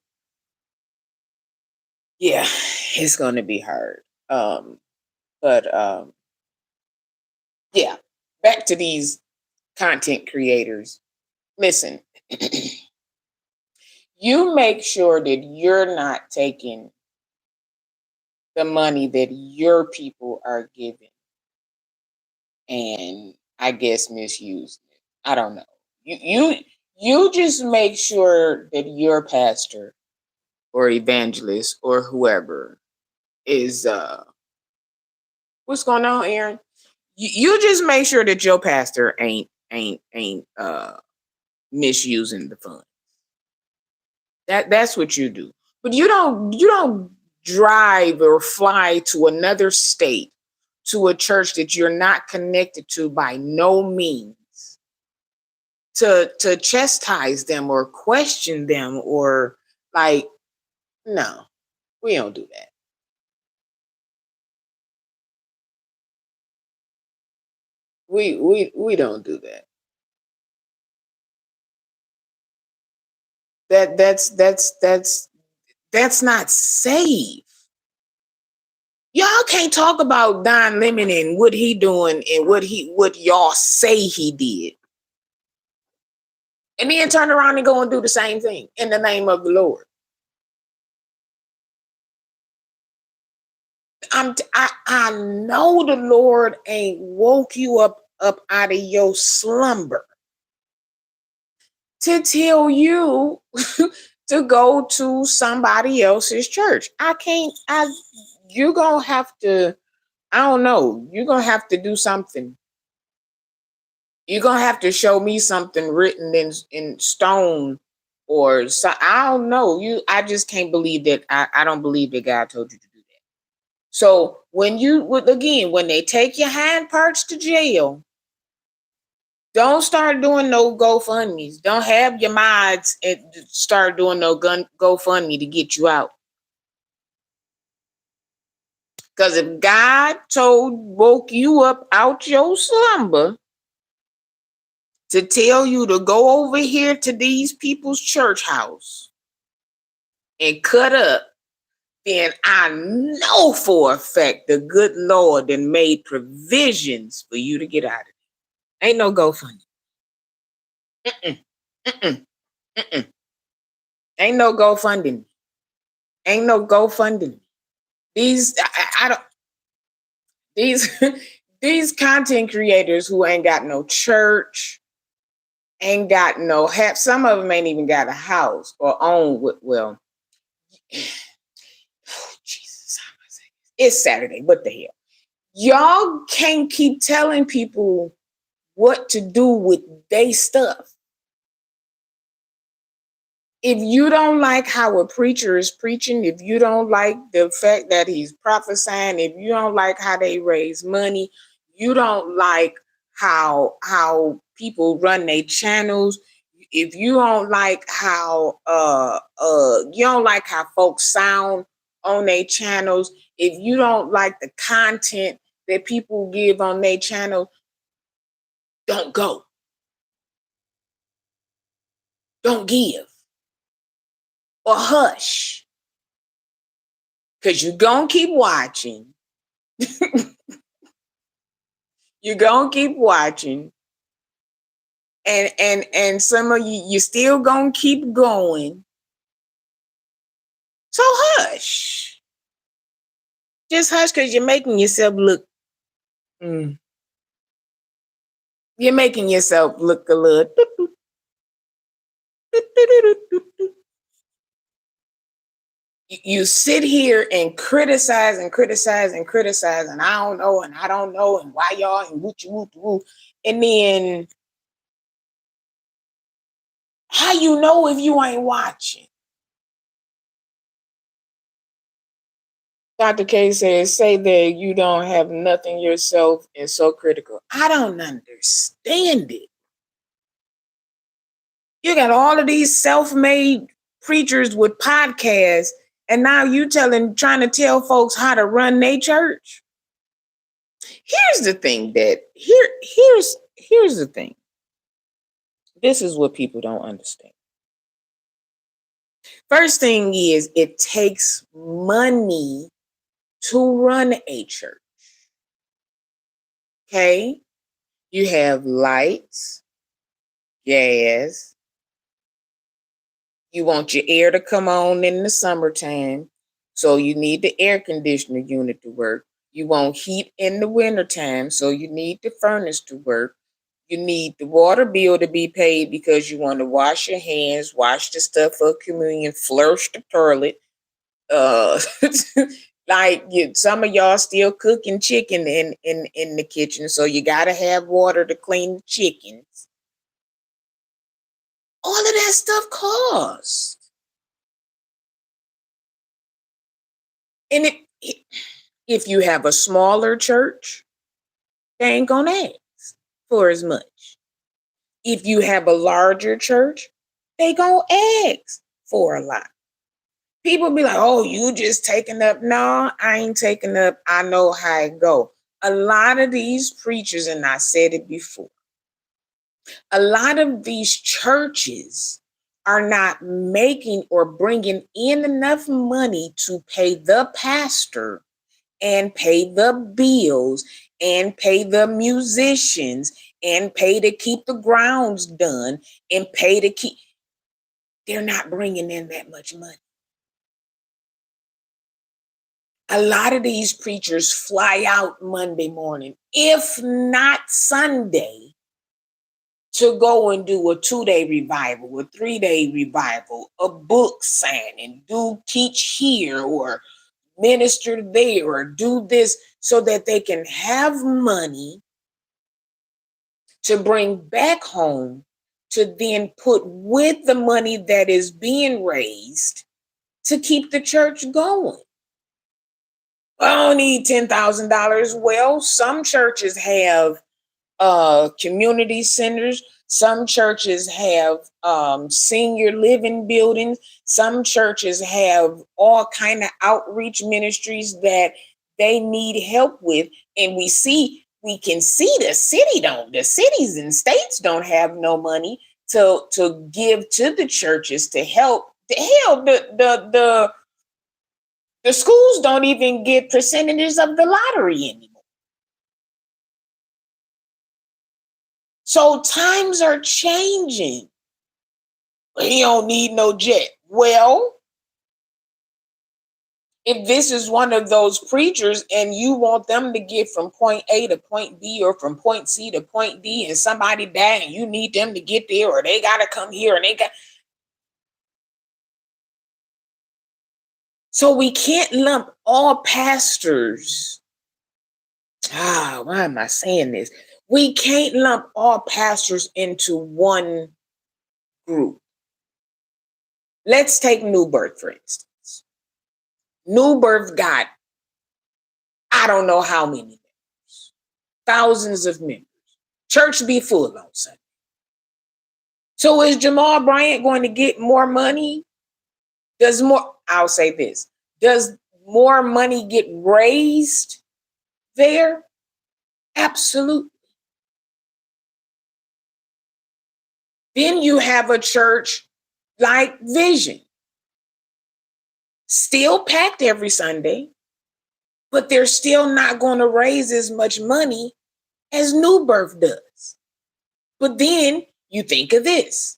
yeah, it's gonna be hard. But yeah, back to these content creators. Listen, you make sure that you're not taking the money that your people are giving and I guess misusing it. I don't know. You just make sure that your pastor or evangelist or whoever is what's going on, Aaron? You just make sure that your pastor ain't misusing the fund. That's what you do. But you don't drive or fly to another state to a church that you're not connected to by no means to chastise them or question them or like no, we don't do that. We don't do that. That's not safe. Y'all can't talk about Don Lemon and what he doing and what y'all say he did. And then turn around and go and do the same thing in the name of the Lord. I know the Lord ain't woke you up out of your slumber to tell you to go to somebody else's church. I can't. You're gonna have to. I don't know. You're gonna have to do something. You're gonna have to show me something written in stone or so. I don't know. I just can't believe that. I don't believe that God told you to do that. So when when they take your hind parts to jail, don't start doing no GoFundMe's. Don't have your mods and start doing no GoFundMe to get you out. Because if God woke you up out your slumber to tell you to go over here to these people's church house and cut up then I know for a fact the good Lord then made provisions for you to get out of it. Ain't no GoFundMe. Mm-mm, mm-mm, mm-mm. Ain't no GoFundMe. Ain't no GoFundMe. These I don't these these content creators who ain't got no church, ain't got no have some of them ain't even got a house or own well. Jesus, it's Saturday. What the hell? Y'all can't keep telling people what to do with their stuff. If you don't like how a preacher is preaching, if you don't like the fact that he's prophesying, if you don't like how they raise money, you don't like how people run their channels, if you don't like how you don't like how folks sound on their channels, if you don't like the content that people give on their channel, don't go. Don't give. Or hush. Because you're going to keep watching. You're going to keep watching. And some of you still going to keep going. So hush. Just hush because you're making yourself look. You're making yourself look a little. You sit here and criticize and criticize and criticize, and I don't know, and I don't know, and why y'all, and woo. And then how you know if you ain't watching? Dr. K says, say that you don't have nothing yourself and so critical. I don't understand it. You got all of these self-made preachers with podcasts, and now you trying to tell folks how to run their church. Here's the thing here's the thing. This is what people don't understand. First thing is, it takes money to run a church. Okay? You have lights, gas. You want your air to come on in the summertime, so you need the air conditioner unit to work. You want heat in the wintertime, so you need the furnace to work. You need the water bill to be paid because you want to wash your hands, wash the stuff for communion, flush the toilet. Some of y'all still cooking chicken in the kitchen, so you got to have water to clean the chickens. All of that stuff costs. And if you have a smaller church, they ain't gonna ask for as much. If you have a larger church, they gonna ask for a lot. People be like, oh, you just taking up. No, I ain't taking up. I know how it go. A lot of these preachers, and I said it before, a lot of these churches are not making or bringing in enough money to pay the pastor and pay the bills and pay the musicians and pay to keep the grounds done and pay to keep. They're not bringing in that much money. A lot of these preachers fly out Monday morning, if not Sunday, to go and do a 2-day revival, a 3-day revival, a book signing, teach here or minister there or do this so that they can have money to bring back home to then put with the money that is being raised to keep the church going. I don't need $10,000. Well, some churches have community centers. Some churches have senior living buildings. Some churches have all kind of outreach ministries that they need help with. And we can see the cities and states don't have no money to give to the churches to help. Hell, The schools don't even get percentages of the lottery anymore. So times are changing. He don't need no jet. Well, if this is one of those preachers and you want them to get from point A to point B or from point C to point D and somebody died and you need them to get there or they got to come here and they got. So we can't lump all pastors. Why am I saying this? We can't lump all pastors into one group. Let's take New Birth, for instance. New Birth got, I don't know how many members, thousands of members. Church be full on Sunday. So is Jamal Bryant going to get more money? I'll say this, does more money get raised there? Absolutely. Then you have a church like Vision, still packed every Sunday, but they're still not going to raise as much money as New Birth does. But then you think of this.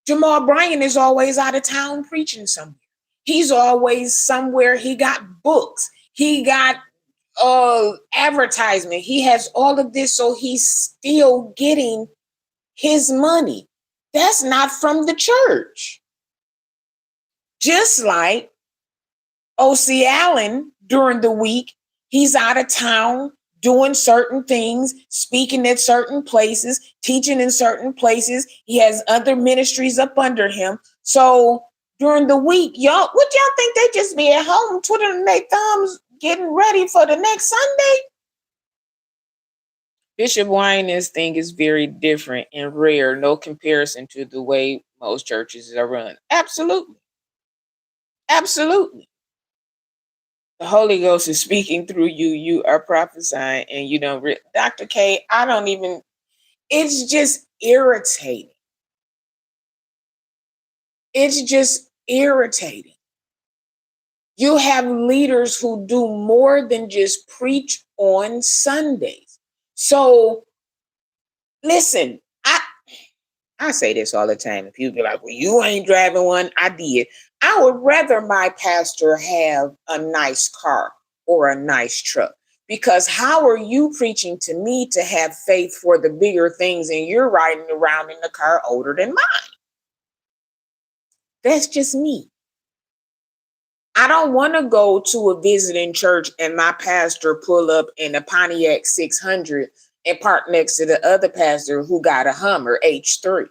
Jamal Bryant is always out of town preaching somewhere. He's always somewhere. He got books. He got advertisement. He has all of this, so he's still getting his money. That's not from the church. Just like O.C. Allen during the week, he's out of town doing certain things, speaking at certain places, teaching in certain places. He has other ministries up under him. So during the week, y'all think they just be at home twiddling their thumbs, getting ready for the next Sunday? Bishop Winans' thing is very different and rare, no comparison to the way most churches are run. Absolutely. Absolutely. The Holy Ghost is speaking through you. You are prophesying and you don't Dr. K, it's just irritating. It's just irritating. You have leaders who do more than just preach on Sundays. So listen, I say this all the time. If you be like, well, you ain't driving one, I did. I would rather my pastor have a nice car or a nice truck. Because how are you preaching to me to have faith for the bigger things and you're riding around in the car older than mine? That's just me. I don't want to go to a visiting church and my pastor pull up in a Pontiac 600 and park next to the other pastor who got a Hummer H3.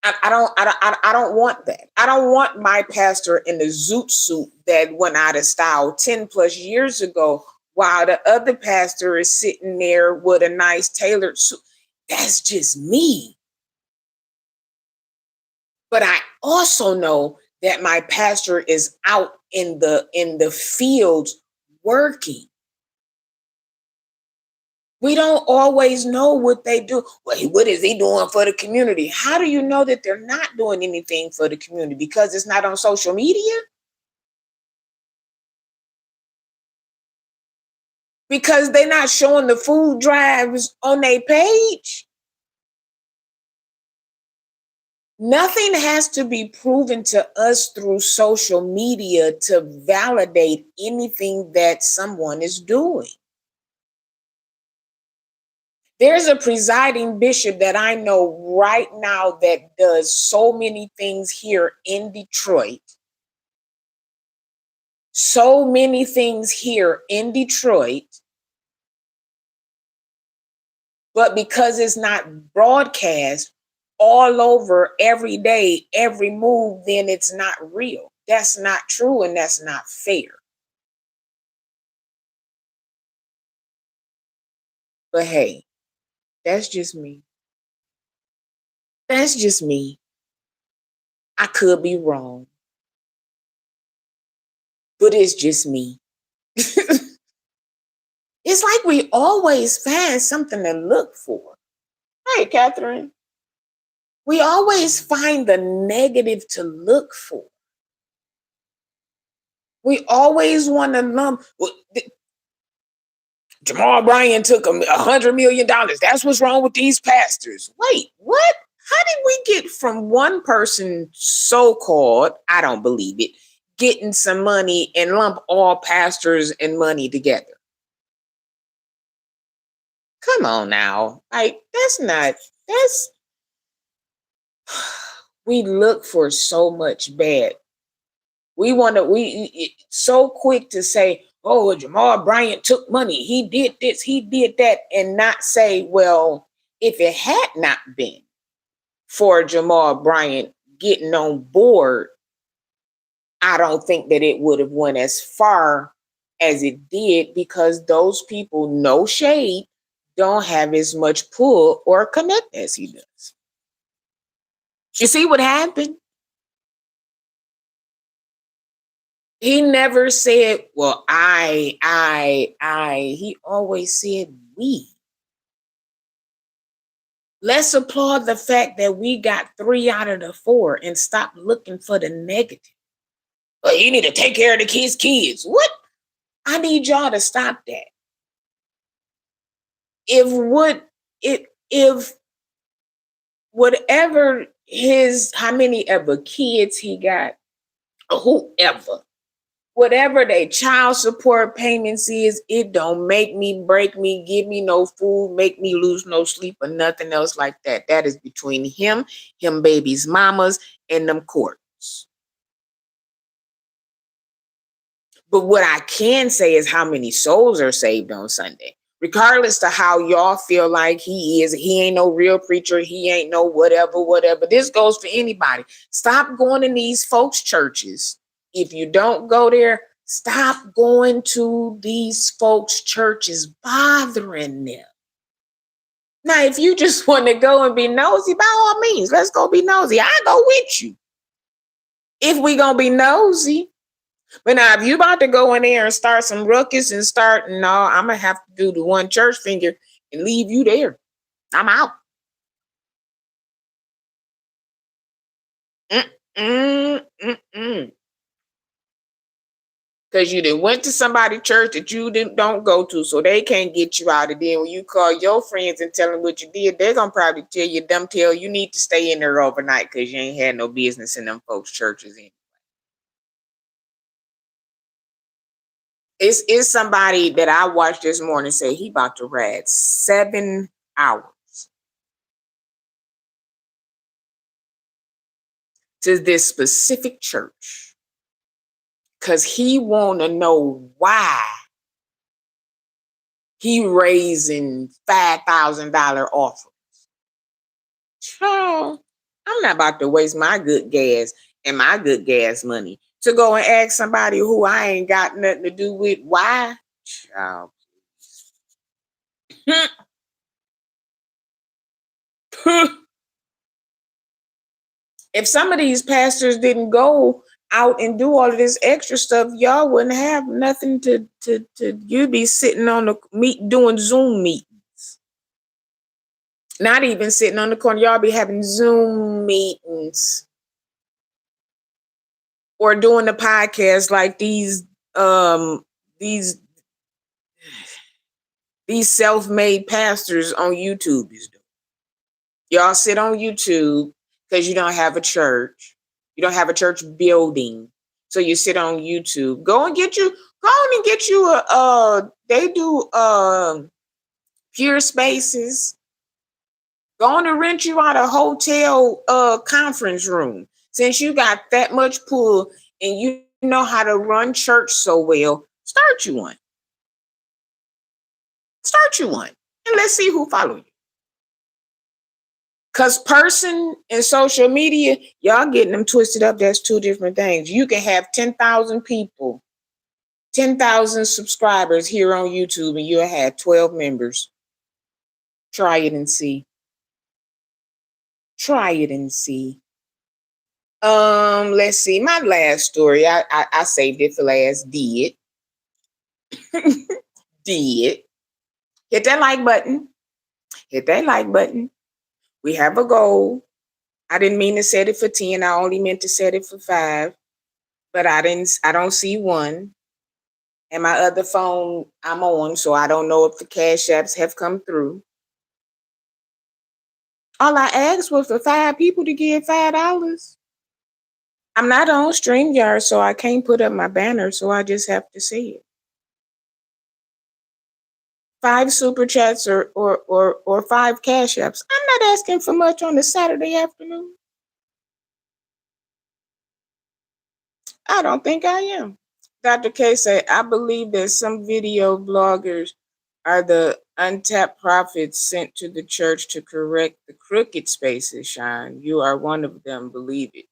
I don't want that. I don't want my pastor in the zoot suit that went out of style 10 plus years ago while the other pastor is sitting there with a nice tailored suit. That's just me. But I also know that my pastor is out in the fields working. We don't always know what they do. Well, what is he doing for the community? How do you know that they're not doing anything for the community? Because it's not on social media? Because they're not showing the food drives on their page? Nothing has to be proven to us through social media to validate anything that someone is doing. There's a presiding bishop that I know right now that does so many things here in Detroit. So many things here in Detroit. But because it's not broadcast all over every day, every move, then it's not real. That's not true and that's not fair. But hey, that's just me. That's just me. I could be wrong. But it's just me. It's like we always find something to look for. Hey, Catherine. We always find the negative to look for. We always want to lump. Jamal Bryant took $100 million. That's what's wrong with these pastors. Wait, what? How did we get from one person, so-called, I don't believe it, getting some money and lump all pastors and money together? Come on now. Like, we look for so much bad. We so quick to say, oh, Jamal Bryant took money. He did this, he did that, and not say, well, if it had not been for Jamal Bryant getting on board, I don't think that it would have went as far as it did, because those people, no shade, don't have as much pull or connect as he does. You see what happened? He never said, well, he always said we. Let's applaud the fact that we got 3 out of the 4 and stop looking for the negative. Well, you need to take care of the kids. What? I need y'all to stop that. If whatever how many ever kids he got, whoever, whatever their child support payments is, it don't make me, break me, give me no food, make me lose no sleep, or nothing else like that. That is between him baby's mamas, and them courts. But what I can say is how many souls are saved on Sunday. Regardless to how y'all feel like he is, he ain't no real preacher, he ain't no whatever. This goes for anybody. Stop going in these folks' churches. If you don't go there, stop going to these folks' churches, bothering them. Now, if you just want to go and be nosy, by all means, let's go be nosy. I go with you if we gonna be nosy. But now, if you about to go in there and start some ruckus and no, I'm gonna have to do the one church finger and leave you there. I'm out. Because you done went to somebody's church that you don't go to, so they can't get you out of there. When you call your friends and tell them what you did, they're gonna probably tell you need to stay in there overnight because you ain't had no business in them folks' churches anyway. It's somebody that I watched this morning say he about to ride 7 hours to this specific church because he want to know why he raising $5,000 offerings. So I'm not about to waste my good gas and my good gas money to go and ask somebody who I ain't got nothing to do with why. Child. If some of these pastors didn't go out and do all of this extra stuff, y'all wouldn't have nothing to you'd be sitting on the doing Zoom meetings. Not even sitting on the corner, y'all be having Zoom meetings or doing the podcast like these self-made pastors on YouTube is doing. Y'all sit on YouTube because you don't have a church. You don't have a church building. So you sit on YouTube. Go on and get you they do Pure Spaces. Go on and rent you out a hotel conference room. Since you got that much pull and you know how to run church so well, start you one. And let's see who follow you. Because person and social media, y'all getting them twisted up. That's two different things. You can have 10,000 people, 10,000 subscribers here on YouTube, and you'll have 12 members. Try it and see. Let's see. My last story, I saved it for last. Did. Hit that like button. We have a goal. I didn't mean to set it for 10. I only meant to set it for 5. But I don't see one. And my other phone I'm on, so I don't know if the cash apps have come through. All I asked was for 5 people to give $5. I'm not on StreamYard, so I can't put up my banner, so I just have to say it. 5 super chats or 5 cash apps. I'm not asking for much on a Saturday afternoon. I don't think I am. Dr. K said, I believe that some video bloggers are the untapped prophets sent to the church to correct the crooked spaces, Shine. You are one of them, believe it.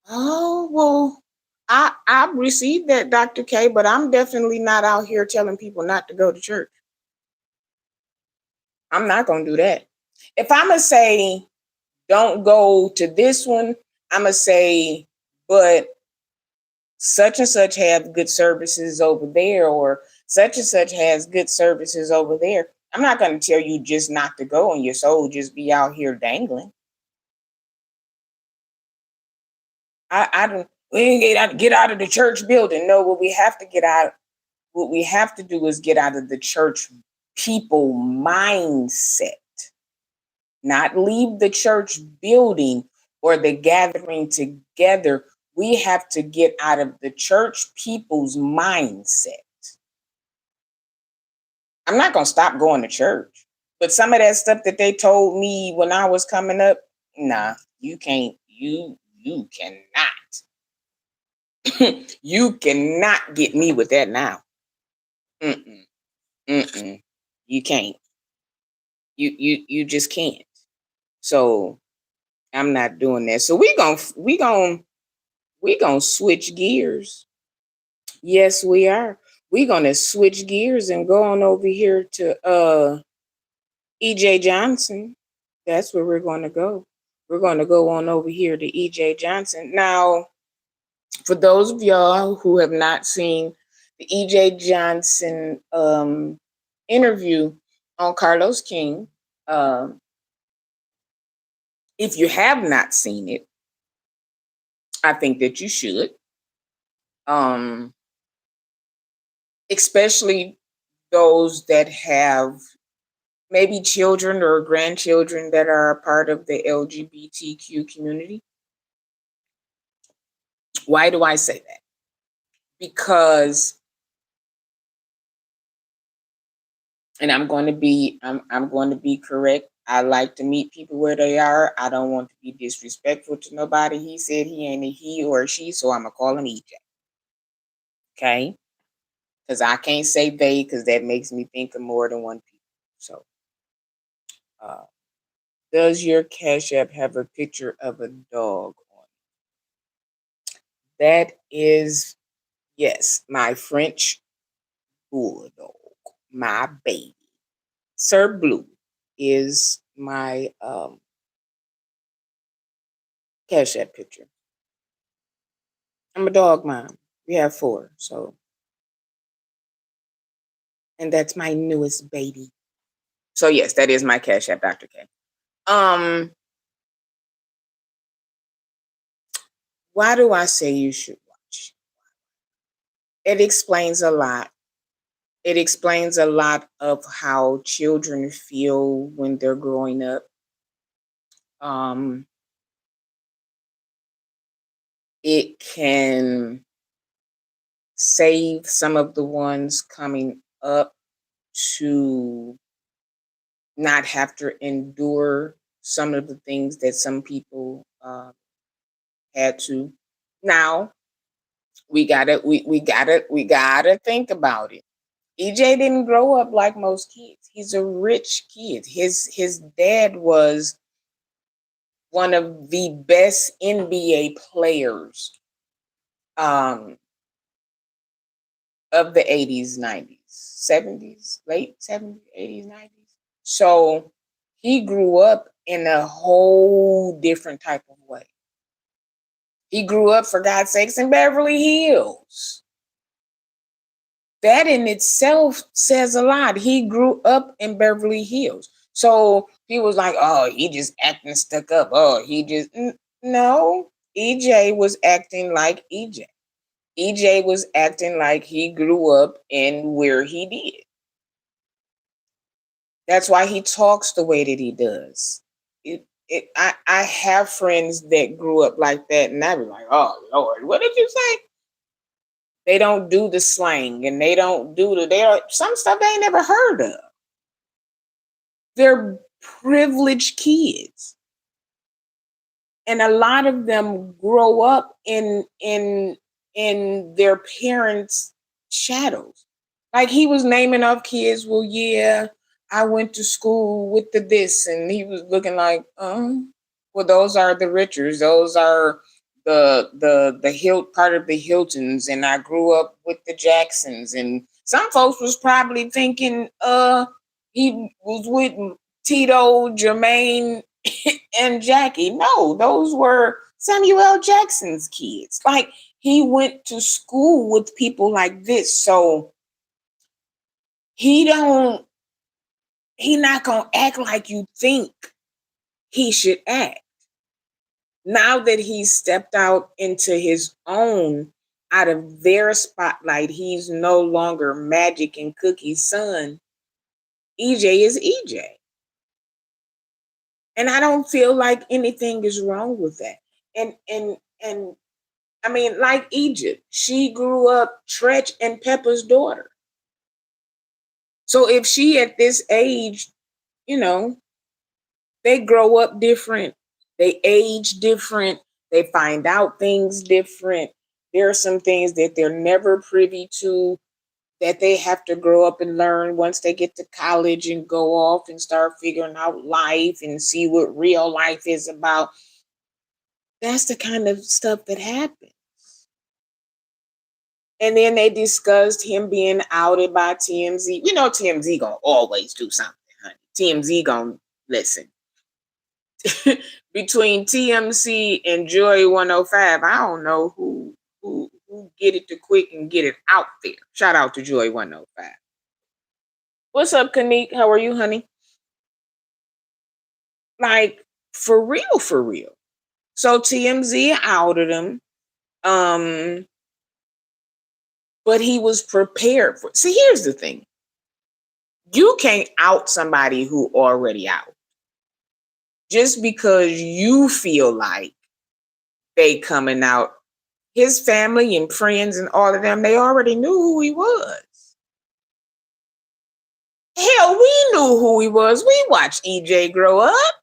Oh, well, I received that, Dr. K, but I'm definitely not out here telling people not to go to church. I'm not going to do that. If I'm going to say, don't go to this one, I'm going to say, but such and such have good services over there, or such and such has good services over there. I'm not going to tell you just not to go and your soul just be out here dangling. I don't. We ain't get out of the church building. No, what we have to get out. What we have to do is get out of the church people mindset. Not leave the church building or the gathering together. We have to get out of the church people's mindset. I'm not going to stop going to church. But some of that stuff that they told me when I was coming up, nah, you can't, you cannot. You cannot get me with that now. You can't. You just can't. So I'm not doing that. So we gonna switch gears. Yes, we are. We're gonna switch gears and go on over here to EJ Johnson. That's where we're gonna go. We're gonna go on over here to EJ Johnson. Now, for those of y'all who have not seen the EJ Johnson interview on Carlos King, if you have not seen it, I think that you should. Especially those that have maybe children or grandchildren that are a part of the LGBTQ community. Why do I say that? Because, and I'm going to be correct. I like to meet people where they are. I don't want to be disrespectful to nobody. He said he ain't a he or a she, so I'm gonna call him EJ. Okay? Because I can't say they, because that makes me think of more than one people. So, does your Cash App have a picture of a dog on it? That is, yes, my French bulldog, my baby. Sir Blue is my Cash App picture. I'm a dog mom. We have 4, so. And that's my newest baby. So yes, that is my Cash App, Dr. K. Why do I say you should watch? It explains a lot. It explains a lot of how children feel when they're growing up. It can save some of the ones coming up to not have to endure some of the things that some people had to. Now we gotta think about it. EJ didn't grow up like most kids. He's a rich kid. His dad was one of the best NBA players of the 80s, 90s, 70s, late 70s, 80s, 90s. So he grew up in a whole different type of way. He grew up, for God's sakes, in Beverly Hills. That in itself says a lot. He grew up in Beverly Hills. So He was like, oh, he just acting stuck up. Oh, he just no. EJ was acting like EJ. EJ was acting like he grew up in where he did. That's why he talks the way that he does. I have friends that grew up like that, and I be like, oh Lord, what did you say? They don't do the slang, and they don't do they are some stuff they ain't never heard of. They're privileged kids, and a lot of them grow up in their parents' shadows. Like he was naming off kids. Well, yeah, I went to school with the this, and he was looking like, well, those are the Richards. Those are the Hilt part of the Hiltons, and I grew up with the Jacksons. And some folks was probably thinking, he was with Tito, Jermaine, and Jackie. No, those were Samuel L. Jackson's kids. Like he went to school with people like this, so he not gonna act like you think he should act. Now that he's stepped out into his own, out of their spotlight, he's no longer Magic and Cookie's son. EJ is EJ. And I don't feel like anything is wrong with that. And I mean, like Egypt, she grew up Tretch and Pepper's daughter. So if she at this age, you know, they grow up different, they age different, they find out things different. There are some things that they're never privy to that they have to grow up and learn once they get to college and go off and start figuring out life and see what real life is about. That's the kind of stuff that happens. And then they discussed him being outed by TMZ. You know, TMZ gonna always do something, honey. TMZ gonna listen. Between TMC and Joy 105, I don't know who get it to quick and get it out there. Shout out to Joy 105. What's up, Kanique? How are you, honey? Like, for real, for real. So TMZ outed him. But he was prepared for. See, here's the thing. You can't out somebody who already out. Just because you feel like they coming out. His family and friends and all of them, they already knew who he was. Hell, we knew who he was. We watched EJ grow up.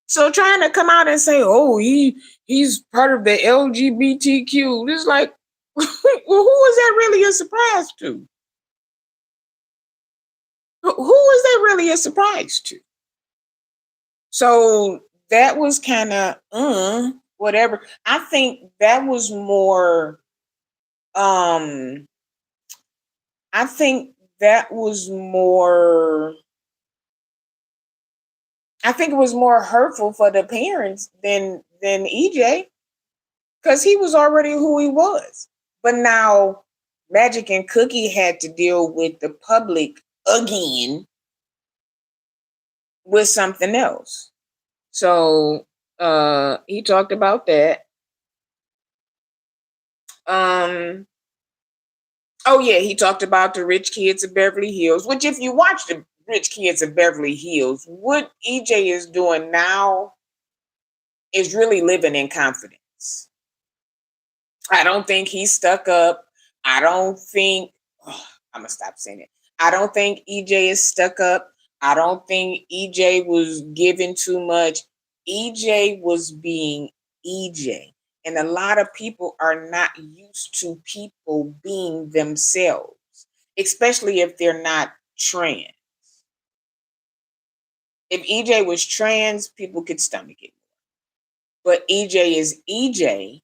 So trying to come out and say, oh, he's part of the LGBTQ, it's like, well, who is that really a surprise to? Who is that really a surprise to? So that was kind of whatever. I think that was more I think that was more I think it was more hurtful for the parents than EJ, because he was already who he was. But now Magic and Cookie had to deal with the public again with something else. So he talked about that. Oh yeah, he talked about the Rich Kids of Beverly Hills, which if you watch the Rich Kids of Beverly Hills, what EJ is doing now is really living in confidence. I don't think he's stuck up. I don't think I'm gonna stop saying it. I don't think EJ is stuck up. I don't think EJ was giving too much. EJ was being EJ. And a lot of people are not used to people being themselves, especially if they're not trans. If EJ was trans, people could stomach it. But EJ is EJ.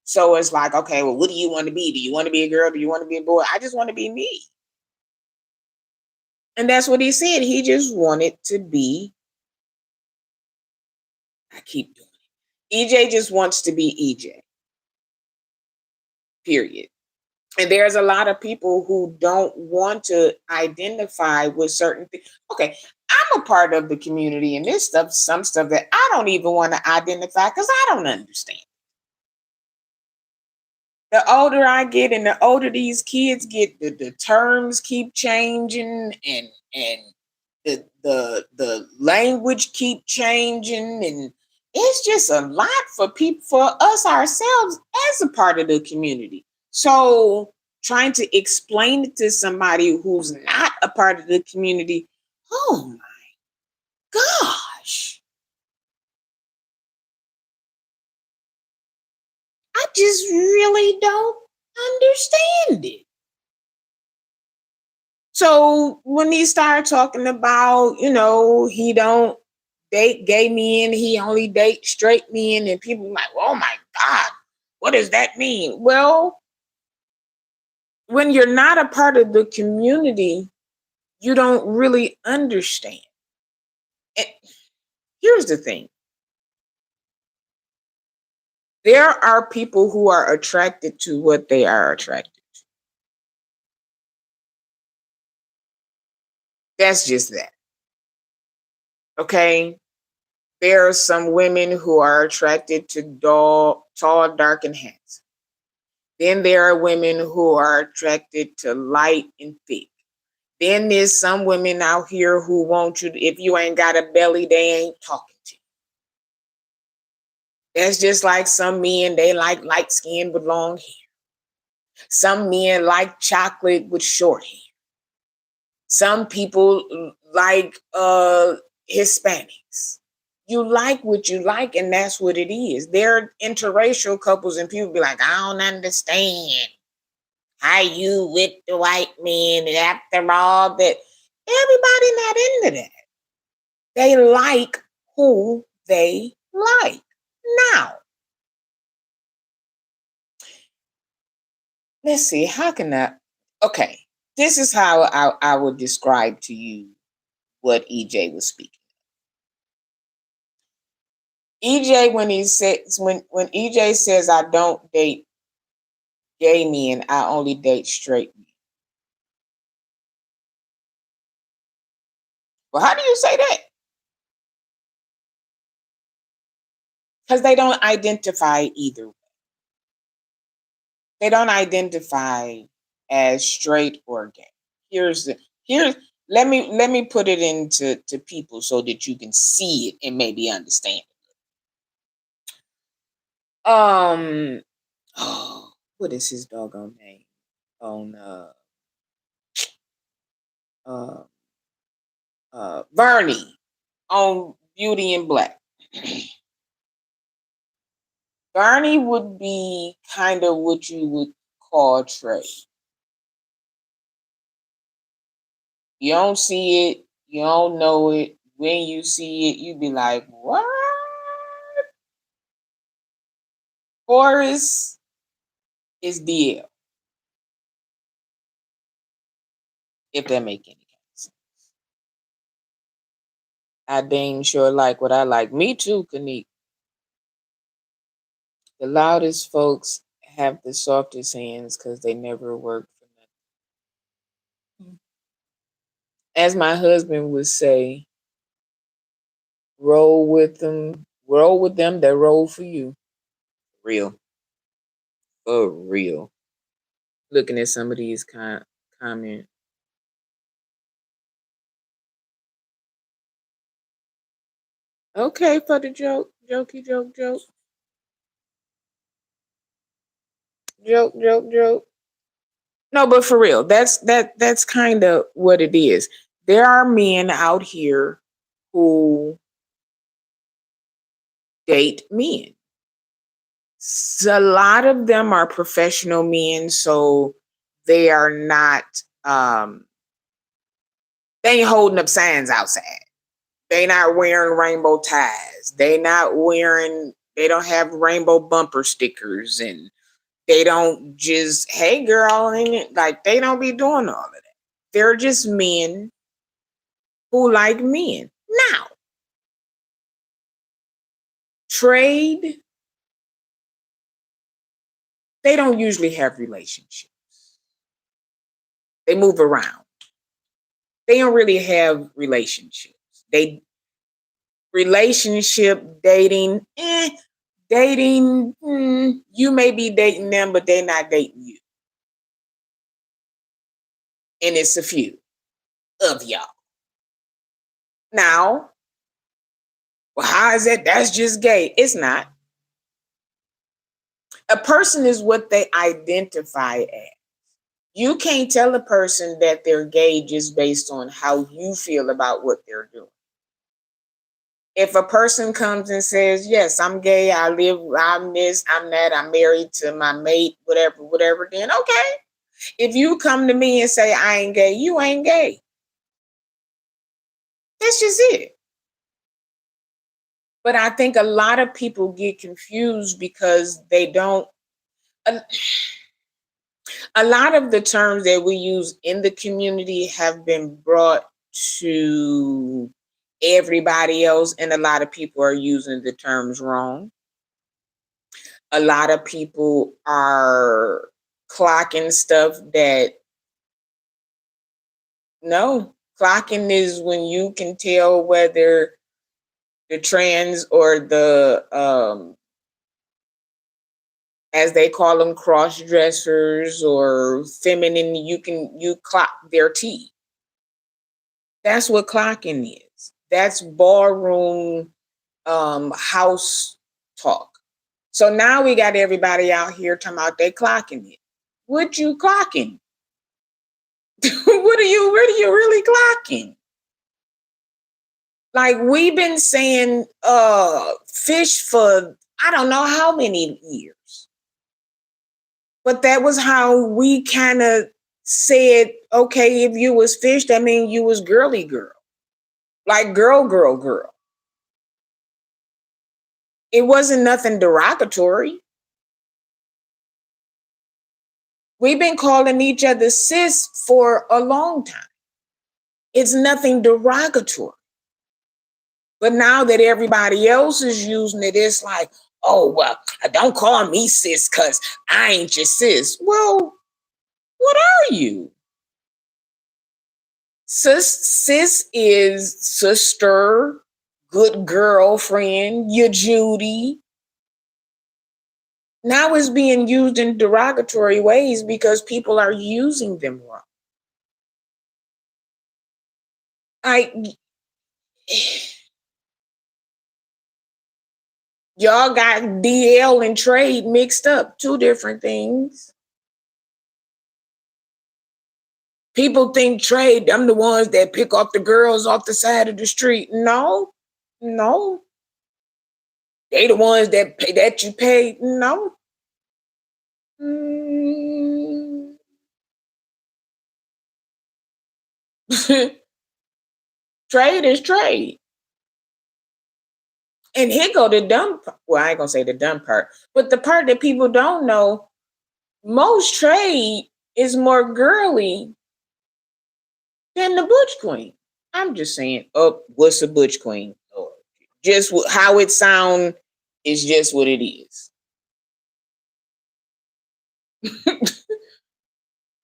So it's like, okay, well, what do you want to be? Do you want to be a girl? Do you want to be a boy? I just want to be me. And that's what he said. He just wanted to be. I keep doing it. EJ just wants to be EJ. Period. And there's a lot of people who don't want to identify with certain things. Okay, I'm a part of the community, and this stuff, some stuff that I don't even want to identify because I don't understand. The older I get and the older these kids get, the terms keep changing, and the language keep changing, and it's just a lot for people, for us ourselves as a part of the community. So trying to explain it to somebody who's not a part of the community, oh my gosh, I just really don't understand it. So when he started talking about, he don't date gay men, he only dates straight men, and people like, oh my God, what does that mean? Well, when you're not a part of the community, you don't really understand. And here's the thing. There are people who are attracted to what they are attracted to. That's just that. Okay? There are some women who are attracted to tall, dark, and handsome. Then there are women who are attracted to light and thick. Then there's some women out here who want you, if you ain't got a belly, they ain't talking to you. That's just like some men, they like light skin with long hair. Some men like chocolate with short hair. Some people like Hispanics. You like what you like, and that's what it is. There are interracial couples, and people be like, I don't understand how you with the white men. After all that, everybody not into that. They like who they like. Now, let's see, how can I, okay, this is how I would describe to you what EJ was speaking. EJ, when he says, when EJ says, I don't date gay men, I only date straight men. Well, how do you say that? Because they don't identify either. They don't identify as straight or gay. Here's let me put it into people so that you can see it and maybe understand it. Oh, what is his doggone name on uh Bernie on Beauty and Black? Bernie would be kind of what you would call Trey. You don't see it, you don't know it. When you see it, you be like, what? Forrest is DL, if that make any sense. I dang sure like what I like. Me too, Kanique. The loudest folks have the softest hands because they never work for nothing. As my husband would say, roll with them that roll for you. Real. For real. Looking at some of these comments. Okay, for the joke. Jokey joke joke. Joke joke joke. No, but for real, that's kind of what it is. There are men out here who date men. A lot of them are professional men, so they are not they ain't holding up signs outside. They not wearing rainbow ties. They don't have rainbow bumper stickers, and they don't just, hey girl, ain't it? Like, they don't be doing all of that. They're just men who like men. Now, trade, they don't usually have relationships. They move around. They don't really have relationships. They relationship, dating, dating, you may be dating them, but they're not dating you. And it's a few of y'all. Now, well, how is that? That's just gay. It's not. A person is what they identify as. You can't tell a person that they're gay just based on how you feel about what they're doing. If a person comes and says, yes, I'm gay, I'm this, I'm that, I'm married to my mate, whatever, then okay. If you come to me and say, I ain't gay, you ain't gay. That's just it. But I think a lot of people get confused because they don't. A lot of the terms that we use in the community have been brought to everybody else, and a lot of people are using the terms wrong. A lot of people are clocking stuff that no, clocking is when you can tell whether the trans or the as they call them, cross dressers or feminine, you clock their T. That's what clocking is. That's ballroom house talk. So now we got everybody out here talking about they clocking it. What you clocking? What are you really clocking? Like we've been saying fish for I don't know how many years. But that was how we kind of said, okay, if you was fish, that means you was girly girl. Like girl. It wasn't nothing derogatory. We've been calling each other sis for a long time. It's nothing derogatory. But now that everybody else is using it, it's like, oh, well, don't call me sis because I ain't your sis. Well, what are you? Sis is sister, good girlfriend, your Judy. Now it's being used in derogatory ways because people are using them wrong. Y'all got DL and trade mixed up, two different things. People think trade, I'm the ones that pick up the girls off the side of the street. No. They the ones that you pay. No. Trade is trade. And here go the dumb part. Well, I ain't gonna say the dumb part, but the part that people don't know, most trade is more girly than the butch queen. I'm just saying, what's a butch queen? Or just how it sound is just what it is.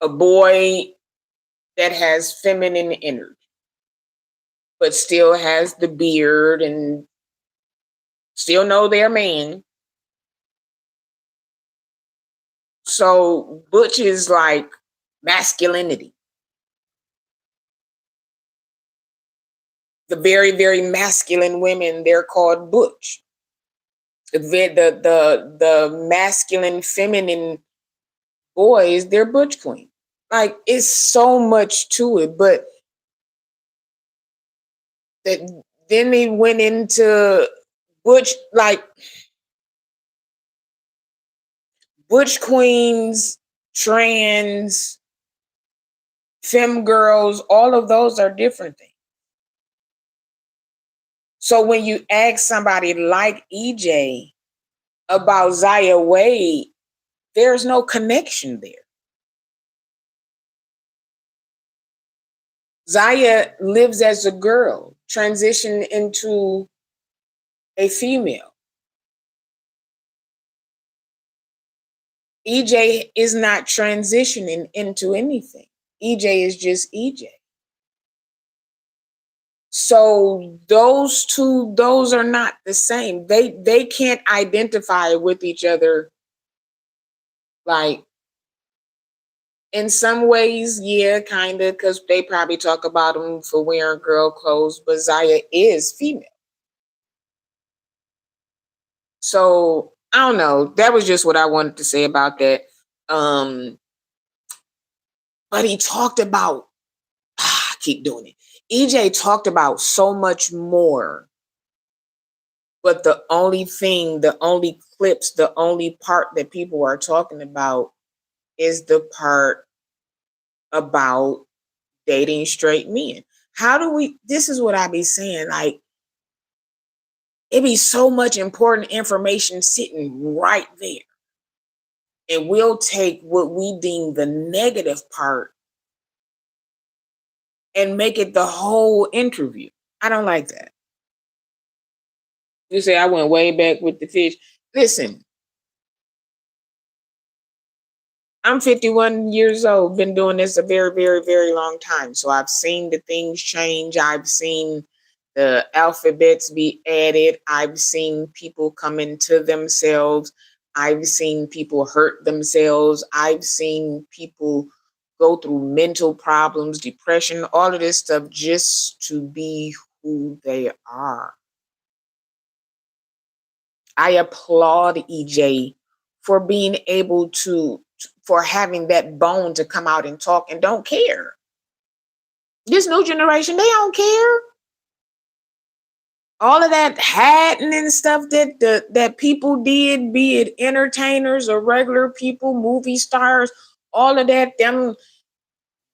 A boy that has feminine energy, but still has the beard and still know they're man. So butch is like masculinity. The very, very masculine women, they're called butch. The masculine, feminine boys, they're butch queen. Like it's so much to it, but that then they went into butch, like butch queens, trans, femme girls, all of those are different things. So when you ask somebody like EJ about Zaya Wade, there's no connection there. Zaya lives as a girl, transitioned into a female. EJ is not transitioning into anything. EJ is just EJ. So those are not the same. They can't identify with each other. Like, in some ways, yeah, kind of, because they probably talk about them for wearing girl clothes, but Zaya is female. So I don't know. That was just what I wanted to say about that. Um, but he talked about, I keep doing it. EJ talked about so much more, but the only thing, the only clips, the only part that people are talking about is the part about dating straight men. How do we, this is what I be saying, like, it be so much important information sitting right there. And we'll take what we deem the negative part and make it the whole interview. I don't like that. You say I went way back with the fish. Listen, I'm 51 years old, been doing this a very, very, very long time. So I've seen the things change. I've seen the alphabets be added. I've seen people come into themselves. I've seen people hurt themselves. I've seen people go through mental problems, depression, all of this stuff just to be who they are. I applaud EJ for being able to, for having that bone to come out and talk and don't care. This new generation, they don't care. All of that hatting and stuff that people did, be it entertainers or regular people, movie stars, all of that, them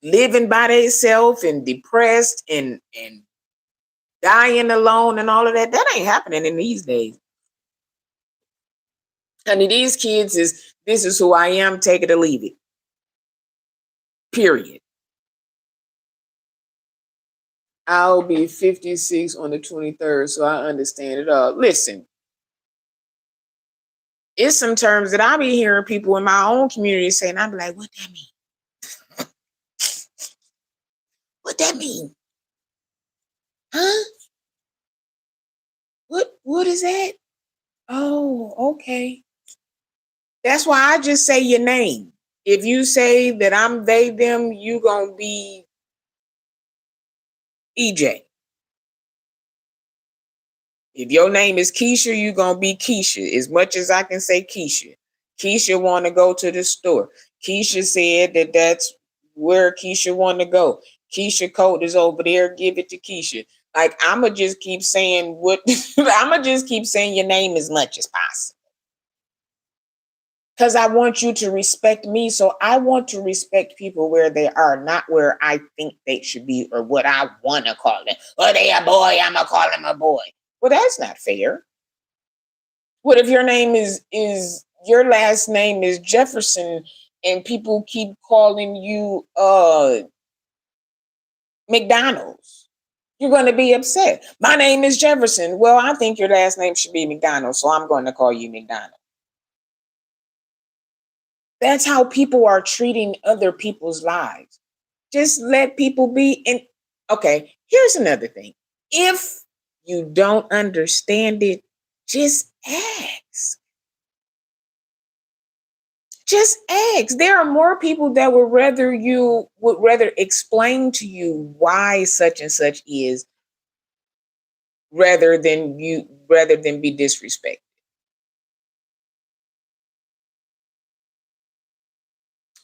living by themselves and depressed and dying alone and all of that, that ain't happening in these days. I mean, these kids is, this is who I am, take it or leave it. Period. I'll be 56 on the 23rd, so I understand it all. Listen, it's some terms that I be hearing people in my own community saying, I'm like, what that mean? What that mean? Huh? What is that? Oh, okay. That's why I just say your name. If you say that I'm they, them, you gonna be EJ. If your name is Keisha, you gonna be Keisha. As much as I can say Keisha. Keisha want to go to the store. Keisha said that that's where Keisha want to go. Keisha coat is over there. Give it to Keisha. Like, I'ma just keep saying what I'ma just keep saying your name as much as possible. Because I want you to respect me. So I want to respect people where they are, not where I think they should be or what I want to call them. Oh, they a boy, I'm gonna call them a boy. Well, that's not fair. What if your name is your last name is Jefferson and people keep calling you McDonald's? You're going to be upset. My name is Jefferson. Well, I think your last name should be McDonald, so I'm going to call you McDonald. That's how people are treating other people's lives. Just let people be. And okay, here's another thing. If you don't understand it, just ask. Just ask. There are more people that would rather explain to you why such and such is rather than be disrespected.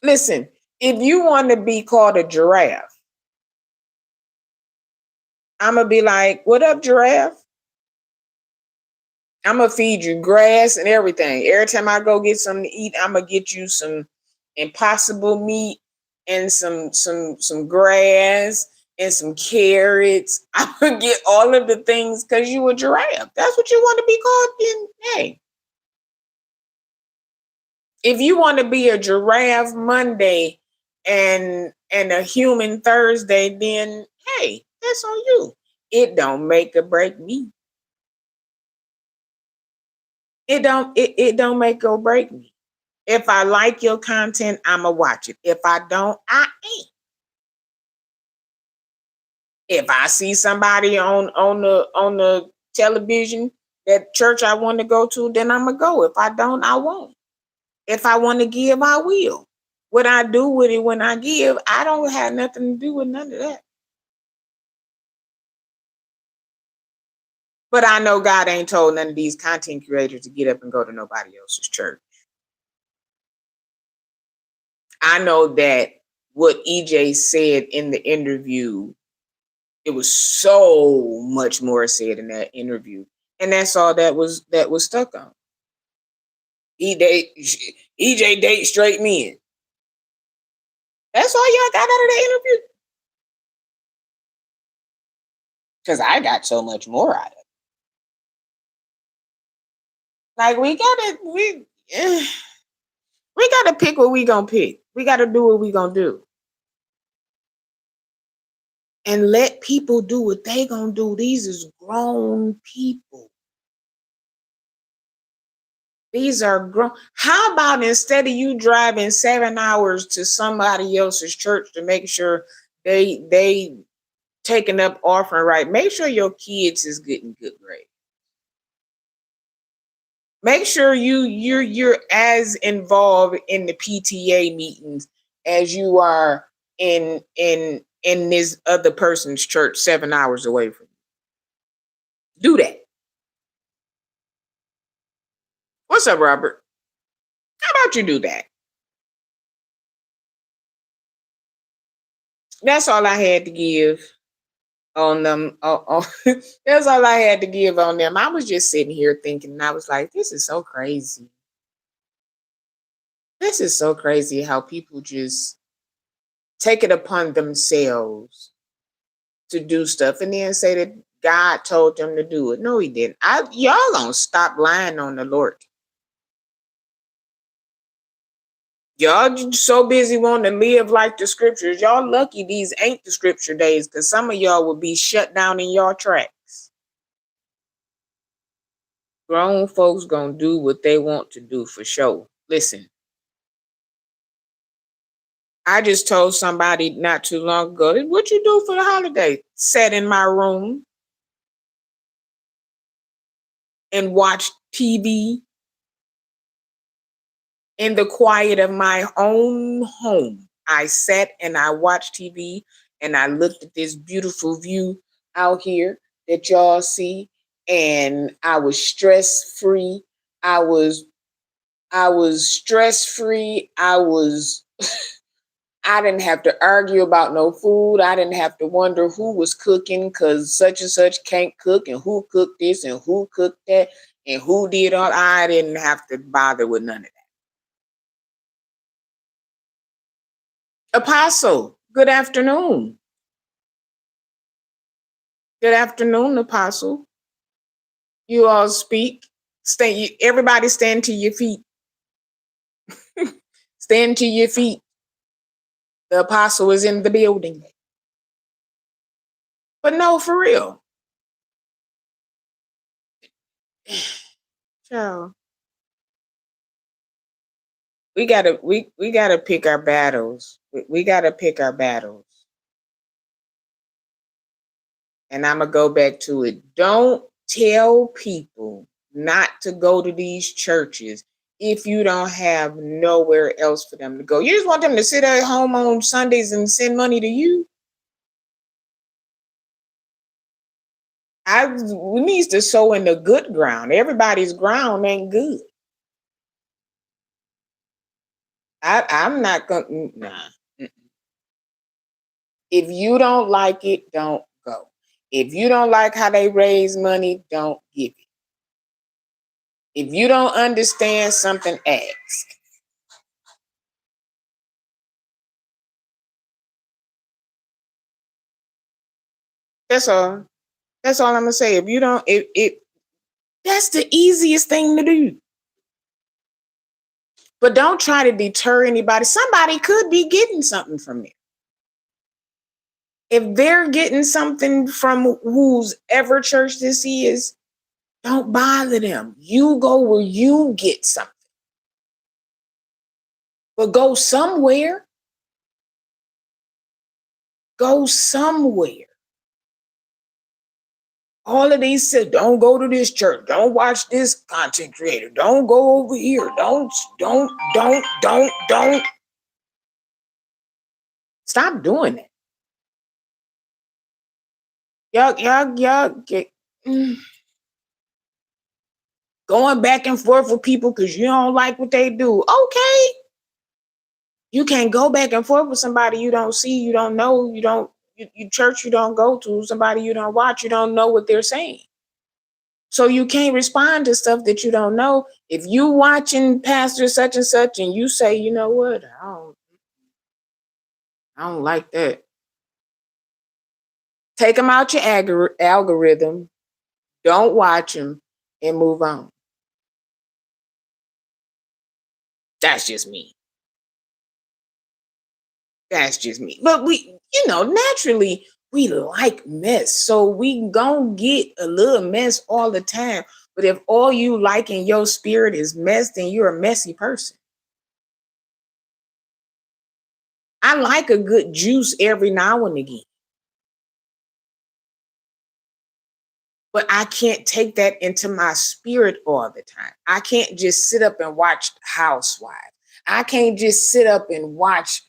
Listen, if you want to be called a giraffe, I'm gonna be like, "What up, giraffe?" I'm gonna feed you grass and everything. Every time I go get something to eat, I'm gonna get you some impossible meat and some grass and some carrots. I'm gonna get all of the things because you a giraffe. That's what you want to be called. Then hey, if you want to be a giraffe Monday and a human Thursday, then hey, that's on you. It don't make or break me. It don't make or break me. If I like your content, I'ma watch it. If I don't, I ain't. If I see somebody on the television, that church I want to go to, then I'm gonna go. If I don't, I won't. If I want to give, I will. What I do with it when I give, I don't have nothing to do with none of that. But I know God ain't told none of these content creators to get up and go to nobody else's church. I know that what EJ said in the interview, it was so much more said in that interview. And that's all that was stuck on. EJ date straight men. That's all y'all got out of the interview. Because I got so much more out of it. Like we gotta pick what we gonna pick. We gotta do what we gonna do. And let people do what they gonna do. These is grown people. These are grown. How about instead of you driving 7 hours to somebody else's church to make sure they taking up offering, right? Make sure your kids is getting good grades. Make sure you're as involved in the PTA meetings as you are in this other person's church 7 hours away from you. Do that. What's up, Robert? How about you do that? That's all I had to give on them. That's all I had to give on them. I was just sitting here thinking, and I was like, this is so crazy. This is so crazy how people just take it upon themselves to do stuff and then say that God told them to do it. No, he didn't. Y'all gonna stop lying on the Lord. Y'all so busy wanting to live like the scriptures. Y'all lucky these ain't the scripture days, because some of y'all will be shut down in your tracks. Grown folks gonna do what they want to do for sure. Listen, I just told somebody not too long ago, what you do for the holiday? Sat in my room and watched TV in the quiet of my own home. I sat and I watched TV and I looked at this beautiful view out here that y'all see, and I was stress free. I was stress free. I didn't have to argue about no food. I didn't have to wonder who was cooking because such and such can't cook, and who cooked this and who cooked that and who did all. I didn't have to bother with none of that. Apostle, good afternoon. Good afternoon, Apostle. You all speak. Everybody stand to your feet. Stand to your feet. The apostle is in the building. But no, for real. Child. We gotta pick our battles. We gotta pick our battles. And I'm gonna go back to it. Don't tell people not to go to these churches if you don't have nowhere else for them to go. You just want them to sit at home on Sundays and send money to you? We needs to sow in the good ground. Everybody's ground ain't good. I'm not gonna. Nah. If you don't like it, don't go. If you don't like how they raise money, don't give it. If you don't understand something, ask. That's all. That's all I'm gonna say. If you don't, that's the easiest thing to do. But don't try to deter anybody. Somebody could be getting something from it. If they're getting something from whose ever church this is, don't bother them. You go where you get something. But go somewhere. Go somewhere. All of these said, don't go to this church, don't watch this content creator, don't go over here, don't. Stop doing that. Y'all get going back and forth with people because you don't like what they do. Okay. You can't go back and forth with somebody you don't see, you don't know, you church you don't go to, somebody you don't watch, you don't know what they're saying. So you can't respond to stuff that you don't know. If you watching pastor such and such and you say, you know what, I don't like that. Take them out your algorithm, don't watch them, and move on. That's just me. That's just me. But we, naturally, we like mess. So we gon' get a little mess all the time. But if all you like in your spirit is mess, then you're a messy person. I like a good juice every now and again. But I can't take that into my spirit all the time. I can't just sit up and watch Housewives. I can't just sit up and watch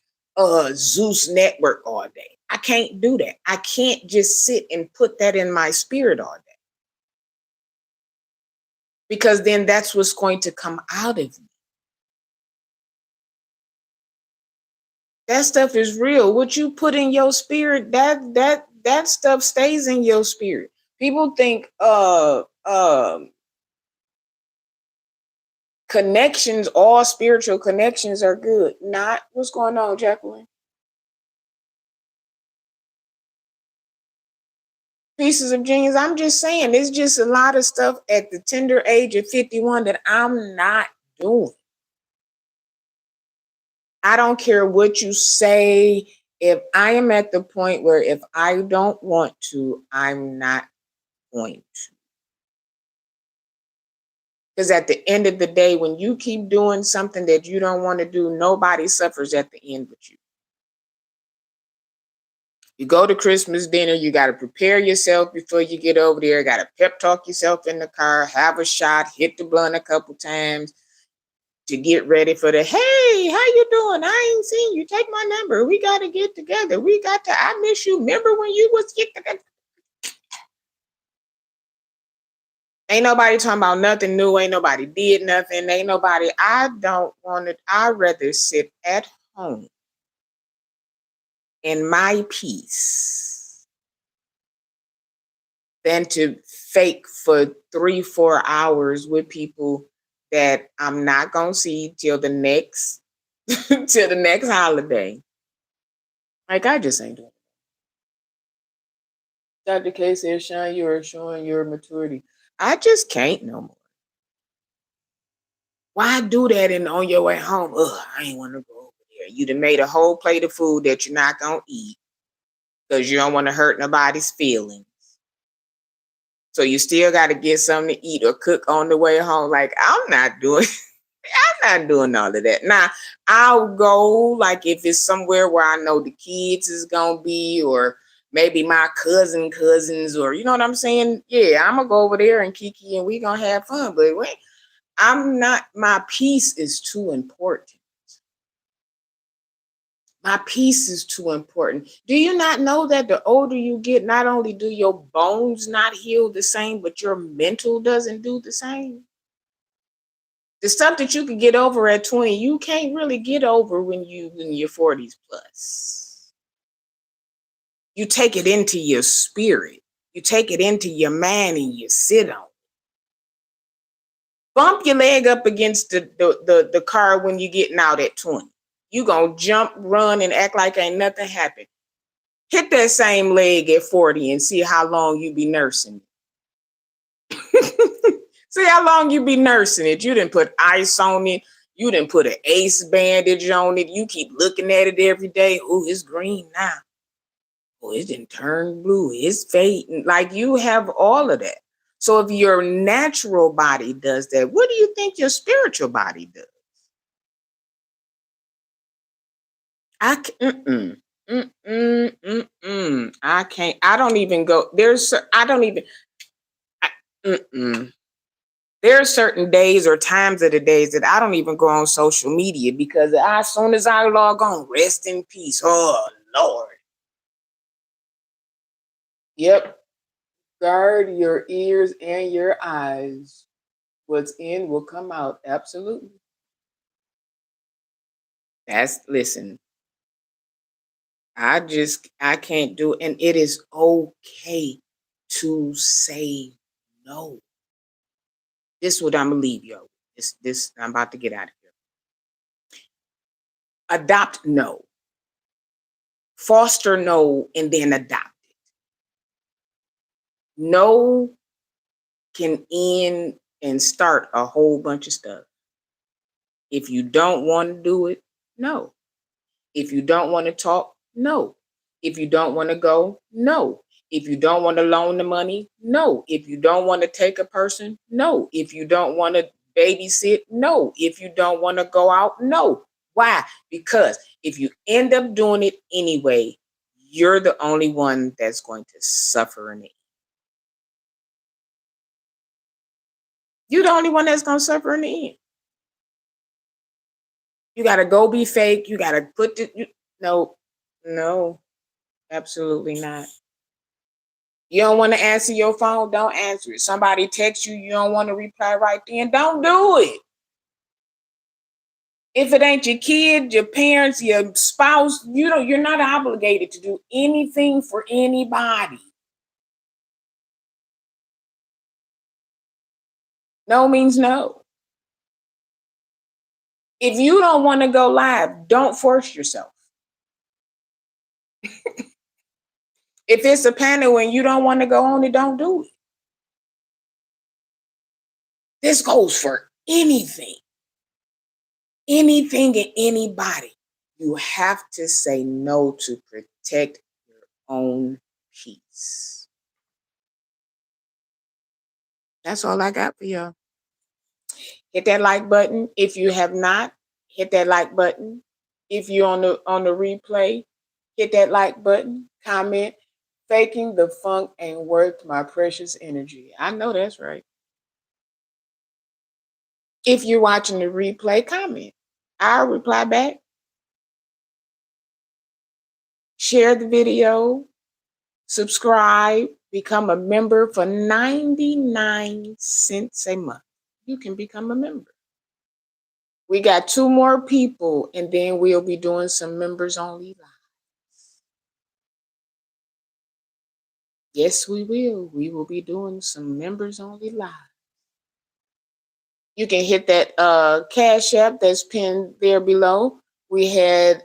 Zeus Network all day. I can't do that. I can't just sit and put that in my spirit all day. Because then that's what's going to come out of me. That stuff is real. What you put in your spirit, that stuff stays in your spirit. People think connections, all spiritual connections are good. Not. What's going on, Jacqueline? Pieces of genius. I'm just saying, there's just a lot of stuff at the tender age of 51 that I'm not doing. I don't care what you say. If I am at the point where if I don't want to, I'm not going to. Because at the end of the day, when you keep doing something that you don't want to do, nobody suffers at the end but you. You go to Christmas dinner, you got to prepare yourself before you get over there, got to pep talk yourself in the car, have a shot, hit the blunt a couple times to get ready for the, hey, how you doing? I ain't seen you. Take my number. We got to get together. I miss you. Remember when you was Ain't nobody talking about nothing new. Ain't nobody did nothing. Ain't nobody. I don't want it. I'd rather sit at home in my peace than to fake for 3-4 hours with people that I'm not gonna see till the next till the next holiday. Like, I just ain't doing it. Dr. K says, Sean, you are showing your maturity. I just can't no more. Why do that on your way home? Ugh, I ain't want to go over there. You done made a whole plate of food that you're not gonna eat because you don't want to hurt nobody's feelings. So you still got to get something to eat or cook on the way home. Like, I'm not doing all of that. Now, I'll go, like, if it's somewhere where I know the kids is going to be, or maybe my cousins, or, you know what I'm saying? Yeah, I'm going to go over there and kiki and we going to have fun. But wait, my peace is too important. My peace is too important. Do you not know that the older you get, not only do your bones not heal the same, but your mental doesn't do the same? The stuff that you can get over at 20, you can't really get over when you're 40s plus. You take it into your spirit. You take it into your mind and you sit on it. Bump your leg up against the car when you're getting out at 20. You gonna jump, run, and act like ain't nothing happened. Hit that same leg at 40 and see how long you be nursing it. See how long you be nursing it. You didn't put ice on it. You didn't put an ace bandage on it. You keep looking at it every day. Oh, it's green now. Oh, it didn't turn blue. It's fading. Like, you have all of that. So if your natural body does that, what do you think your spiritual body does? I can't. I don't even go. I don't even. Mm-mm. There are certain days or times of the days that I don't even go on social media because as soon as I log on, rest in peace. Oh, Lord. Yep. Guard your ears and your eyes. What's in will come out. Absolutely. Listen, I can't do it. And it is okay to say no. This is what I'm going to leave you. I'm about to get out of here. Adopt no. Foster no and then adopt it. No can end and start a whole bunch of stuff. If you don't want to do it, no. If you don't want to talk, no. If you don't want to go, no. If you don't want to loan the money, no. If you don't want to take a person, no. If you don't want to babysit, no. If you don't want to go out, no. Why? Because if you end up doing it anyway, you're the only one that's going to suffer in it. You're the only one that's going to suffer in the end. You got to go be fake. You got to put the, no, absolutely not. You don't want to answer your phone, don't answer it. Somebody texts you, you don't want to reply right then, don't do it. If it ain't your kid, your parents, your spouse, you're not obligated to do anything for anybody. No means no. If you don't want to go live, don't force yourself. If it's a panel and you don't want to go on it, don't do it. This goes for anything and anybody. You have to say no to protect your own peace. That's all I got for y'all. Hit that like button. If you have not, hit that like button. If you're on the replay, hit that like button. Comment. Faking the funk ain't worth my precious energy. I know that's right. If you're watching the replay, comment. I'll reply back. Share the video. Subscribe. Become a member for 99 cents a month. You can become a member. We got 2 more people, and then we'll be doing some members only lives. Yes, we will. We will be doing some members only lives. You can hit that Cash App that's pinned there below. We had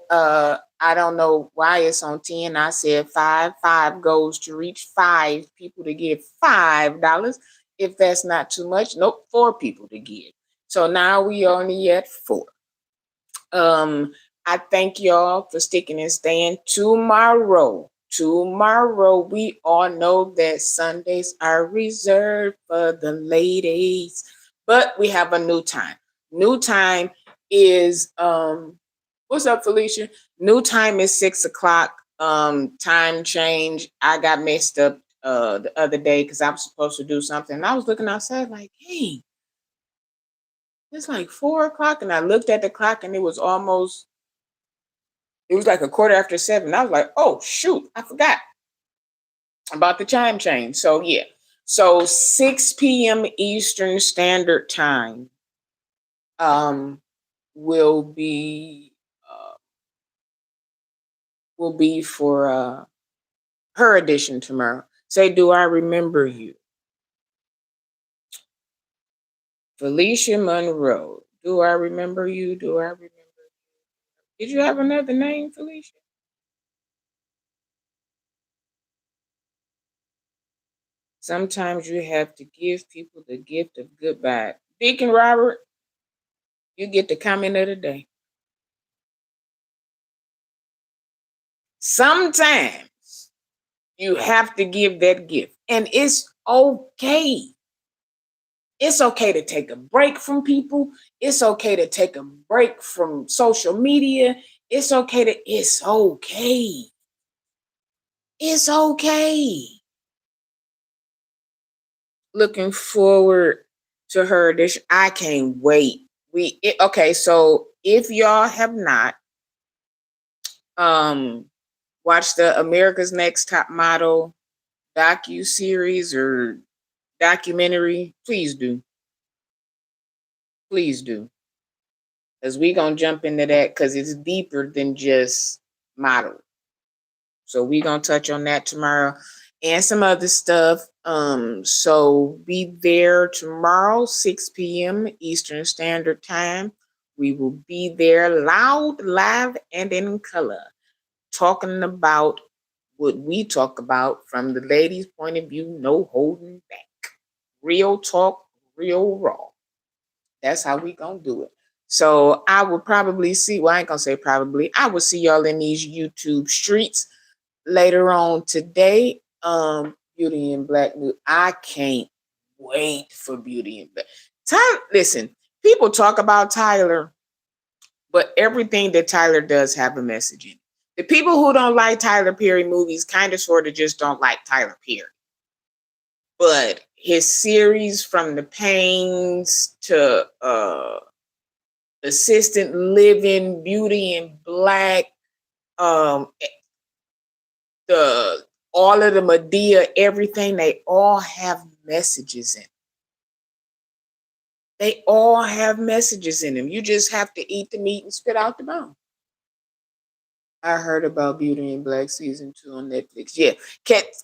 I don't know why it's on 10. I said 5. 5 goes to reach 5 people to give $5. If that's not too much, nope, 4 people to give. So now we only at 4. I thank y'all for sticking and staying. Tomorrow, we all know that Sundays are reserved for the ladies, but we have a new time. New time is what's up, Felicia? New time is 6:00. Time change. I got messed up the other day because I was supposed to do something. And I was looking outside like, hey, it's like 4:00, and I looked at the clock, and it was like 7:15. I was like, oh shoot, I forgot about the time change. So yeah, so 6 p.m. Eastern Standard Time will be for her edition tomorrow. Say, do I remember you? Felicia Monroe. Do I remember you? Do I remember you? Did you have another name, Felicia? Sometimes you have to give people the gift of goodbye. Deacon Robert, you get the comment of the day. Sometimes you have to give that gift, and it's okay. It's okay to take a break from people. It's okay to take a break from social media. It's okay. It's okay. It's okay. looking forward to her. I can't wait. Okay, so if y'all have not watched the America's Next Top Model docu-series or documentary, please do. Please do. Because we're going to jump into that because it's deeper than just modeling. So we're going to touch on that tomorrow and some other stuff. So be there tomorrow, 6 p.m. Eastern Standard Time. We will be there loud, live, and in color, talking about what we talk about from the ladies' point of view, no holding back. Real talk, real raw. That's how we gonna do it. So I will probably see, well, I ain't gonna say probably, I will see y'all in these YouTube streets later on today. Beauty and Black News. I can't wait for Beauty and Black. Tyler, listen, people talk about Tyler, but everything that Tyler does have a message in it. The people who don't like Tyler Perry movies kind of sort of just don't like Tyler Perry. But his series from The Pains to Assistant Living, Beauty and Black, the all of the Medea, everything, they all have messages in them. They all have messages in them. You just have to eat the meat and spit out the bone. I heard about Beauty and Black season 2 on Netflix. Yeah,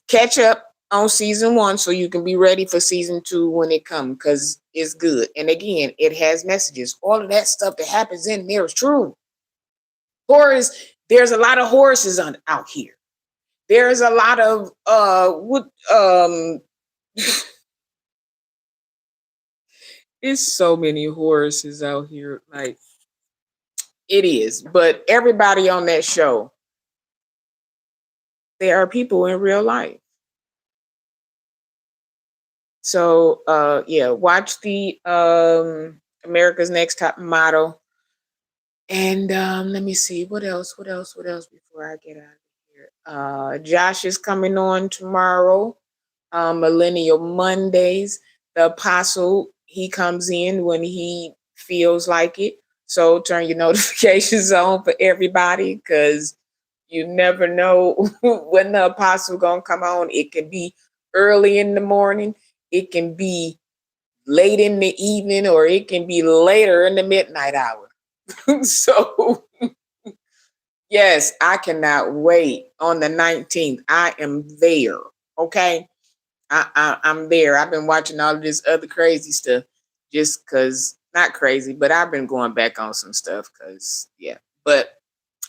catch up on season 1 so you can be ready for season 2 when it comes, because it's good. And again, it has messages. All of that stuff that happens in there is true. There's a lot of horses out here. There's a lot of it's so many horses out here, like it is. But everybody on that show, there are people in real life. So yeah, watch the America's Next Top Model. And let me see what else before I get out of here. Josh is coming on tomorrow. Millennial Mondays. The Apostle, he comes in when he feels like it. So turn your notifications on for everybody, because you never know when the Apostle gonna come on. It can be early in the morning, it can be late in the evening, or it can be later in the midnight hour. So yes, I cannot wait on the 19th. I am there. Okay. I'm there. I've been watching all of this other crazy stuff just because, not crazy, but I've been going back on some stuff because, yeah. But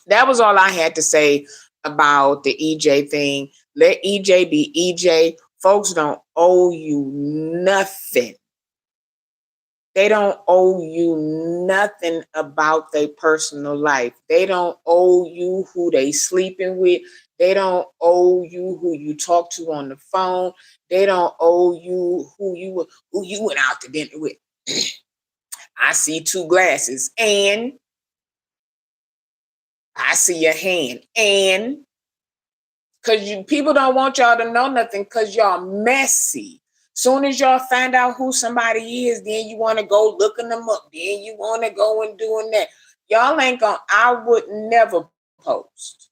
that was all I had to say about the EJ thing. Let EJ be EJ. Folks don't owe you nothing. They don't owe you nothing about their personal life. They don't owe you who they sleeping with. They don't owe you who you talk to on the phone. They don't owe you who you went out to dinner with. I see 2 glasses and I see a hand, and because people don't want y'all to know nothing because y'all messy. Soon as y'all find out who somebody is, then you want to go looking them up. Then you want to go and doing that. Y'all ain't gonna, I would never post.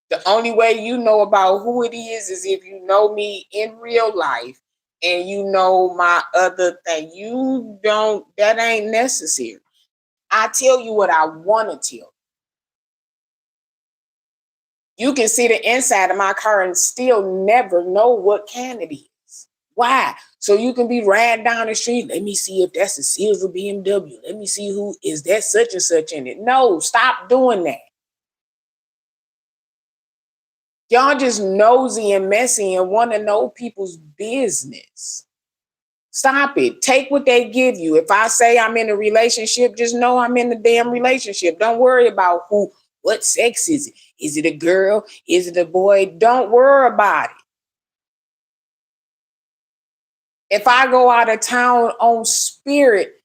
The only way you know about who it is if you know me in real life and you know my other thing. You don't, that ain't necessary. I tell you what I want to tell you. You can see the inside of my car and still never know what kind it is. Why? So you can be riding down the street. Let me see if that's a silver BMW. Let me see who is that such and such in it. No, stop doing that. Y'all just nosy and messy and want to know people's business. Stop it. Take what they give you. If I say I'm in a relationship, just know I'm in a damn relationship. Don't worry about what sex is it? Is it a girl? Is it a boy? Don't worry about it. If I go out of town on Spirit,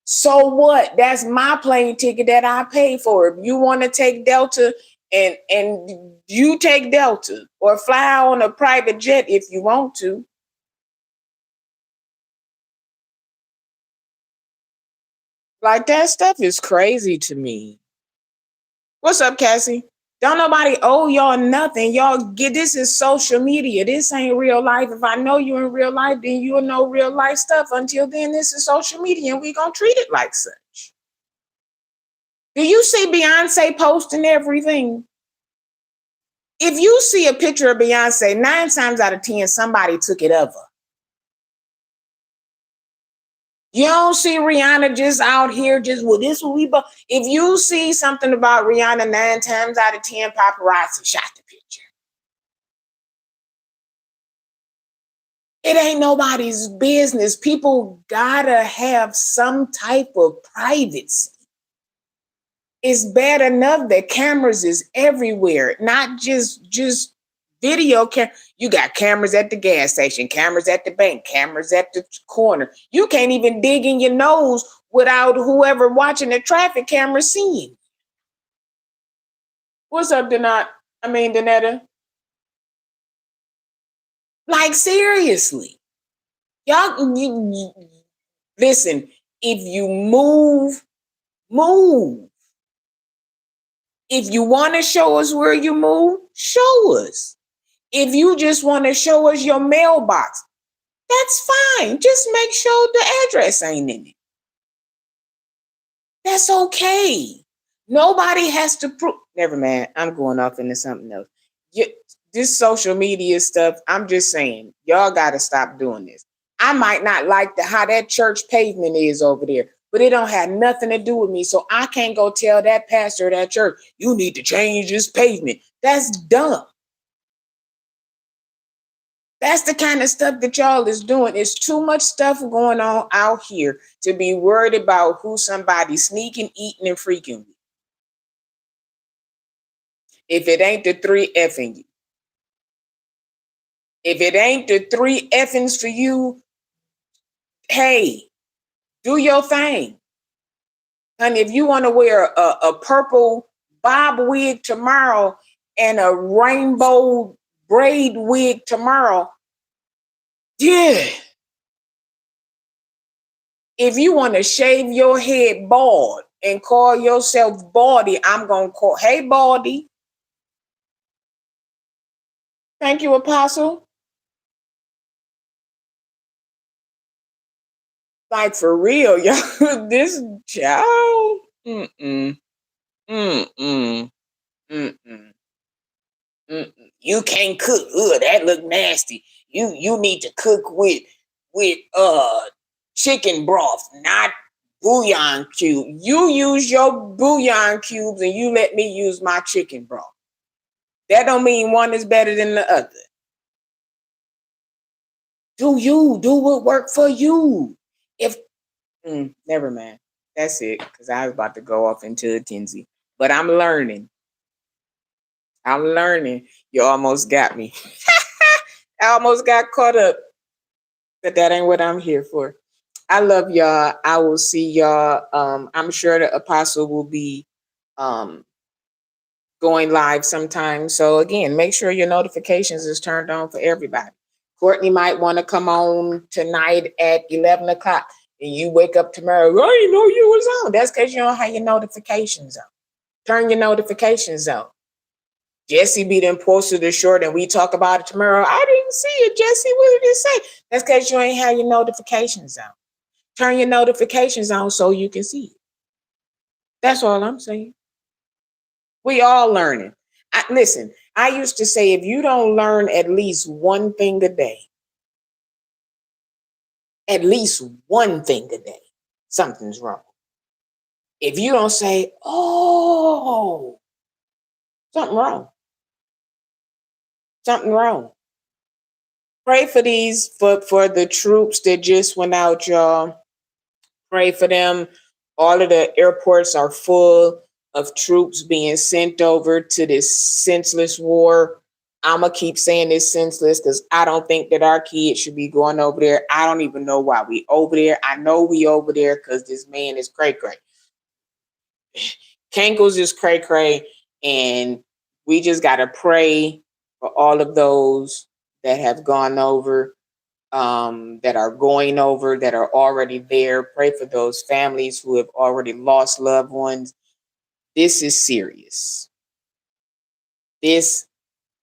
so what? That's my plane ticket that I pay for. If you want to take Delta and you take Delta, or fly on a private jet if you want to. Like that stuff is crazy to me. What's up, Cassie? Don't nobody owe y'all nothing. Y'all get this is social media. This ain't real life. If I know you in real life, then you'll know real life stuff. Until then, this is social media and we gonna treat it like such. Do you see Beyonce posting everything? If you see a picture of Beyonce, 9 times out of 10, somebody took it of her. You don't see Rihanna just out here just, well, this what we bought. If you see something about Rihanna, 9 times out of 10, paparazzi shot the picture. It ain't nobody's business. People gotta have some type of privacy. It's bad enough that cameras is everywhere, not just video You got cameras at the gas station, cameras at the bank, cameras at the corner. You can't even dig in your nose without whoever watching the traffic camera seeing. What's up, Donetta? Like seriously. Listen, if you move. If you want to show us where you move, show us. If you just want to show us your mailbox, that's fine. Just make sure the address ain't in it. That's okay. Nobody has to prove. Never mind. I'm going off into something else. This social media stuff, I'm just saying, y'all got to stop doing this. I might not like how that church pavement is over there, but it don't have nothing to do with me. So I can't go tell that pastor of that church, you need to change this pavement. That's dumb. That's the kind of stuff that y'all is doing. It's too much stuff going on out here to be worried about who somebody's sneaking, eating, and freaking with. If it ain't the 3 effing you. If it ain't the 3 effings for you, hey, do your thing. Honey, if you want to wear a purple bob wig tomorrow and a rainbow braid wig tomorrow, yeah. If you want to shave your head bald and call yourself Baldy, I'm going to call, hey, Baldy. Thank you, Apostle. Like, for real, y'all, this child. You can't cook. Ugh, that look nasty. You need to cook with chicken broth, not bouillon cube. You use your bouillon cubes and you let me use my chicken broth. That don't mean one is better than the other. Do what work for you. If never mind. That's it. Because I was about to go off into a tinsy. But I'm learning. You almost got me. I almost got caught up. But that ain't what I'm here for. I love y'all. I will see y'all. I'm sure the apostle will be going live sometime. So again, make sure your notifications is turned on for everybody. Courtney might want to come on tonight at 11 o'clock. And you wake up tomorrow, I didn't know you was on. That's because you don't have your notifications on. Turn your notifications on. Jesse be then posted the short and we talk about it tomorrow. I didn't see it, Jesse. What did it say? That's because you ain't have your notifications on. Turn your notifications on so you can see it. That's all I'm saying. We all learning. Listen, I used to say, if you don't learn at least one thing a day, something's wrong. If you don't say, oh, something wrong. Pray for for the troops that just went out, y'all. Pray for them. All of the airports are full of troops being sent over to this senseless war. I'm going to keep saying this senseless because I don't think that our kids should be going over there. I don't even know why we over there. I know we over there because this man is cray-cray. Kankles is cray-cray, and we just got to pray for all of those that have gone over. that are going over, that are already there. Pray for those families who have already lost loved ones. This is serious. This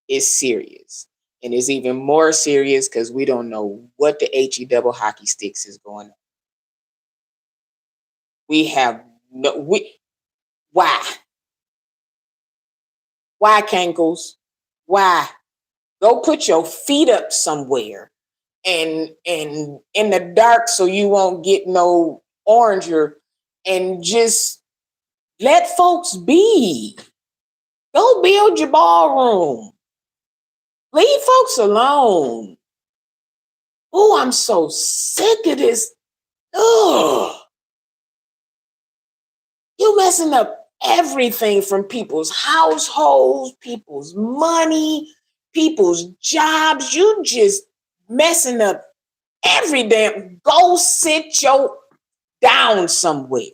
is serious. And it's even more serious because we don't know what the HE double hockey sticks is going on. We have no, why? Why, Kankles? Why? Go put your feet up somewhere and in the dark so you won't get no oranger, and just let folks be. Go build your ballroom. Leave folks alone. Oh, I'm so sick of this. Ugh. You messing up everything from people's households, people's money, people's jobs. You just messing up every damn. Go sit your down somewhere.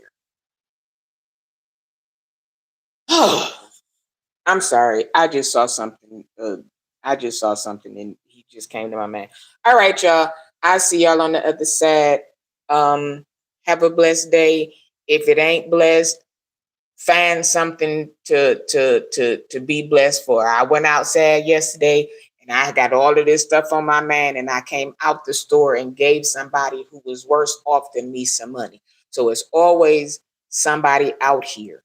I'm sorry. I just saw something. And he just came to my mind. All right, y'all. I'll see y'all on the other side. Have a blessed day. If it ain't blessed, find something to be blessed for. I went outside yesterday and I got all of this stuff on my mind, and I came out the store and gave somebody who was worse off than me some money. So it's always somebody out here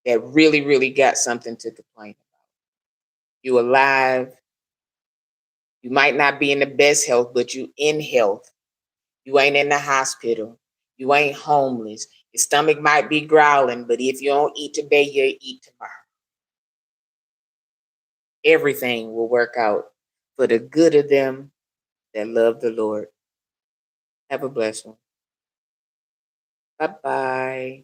that really, really got something to complain about. You alive. You might not be in the best health, but you in health. You ain't in the hospital. You ain't homeless. Your stomach might be growling, but if you don't eat today, you'll eat tomorrow. Everything will work out for the good of them that love the Lord. Have a blessed one. Bye-bye.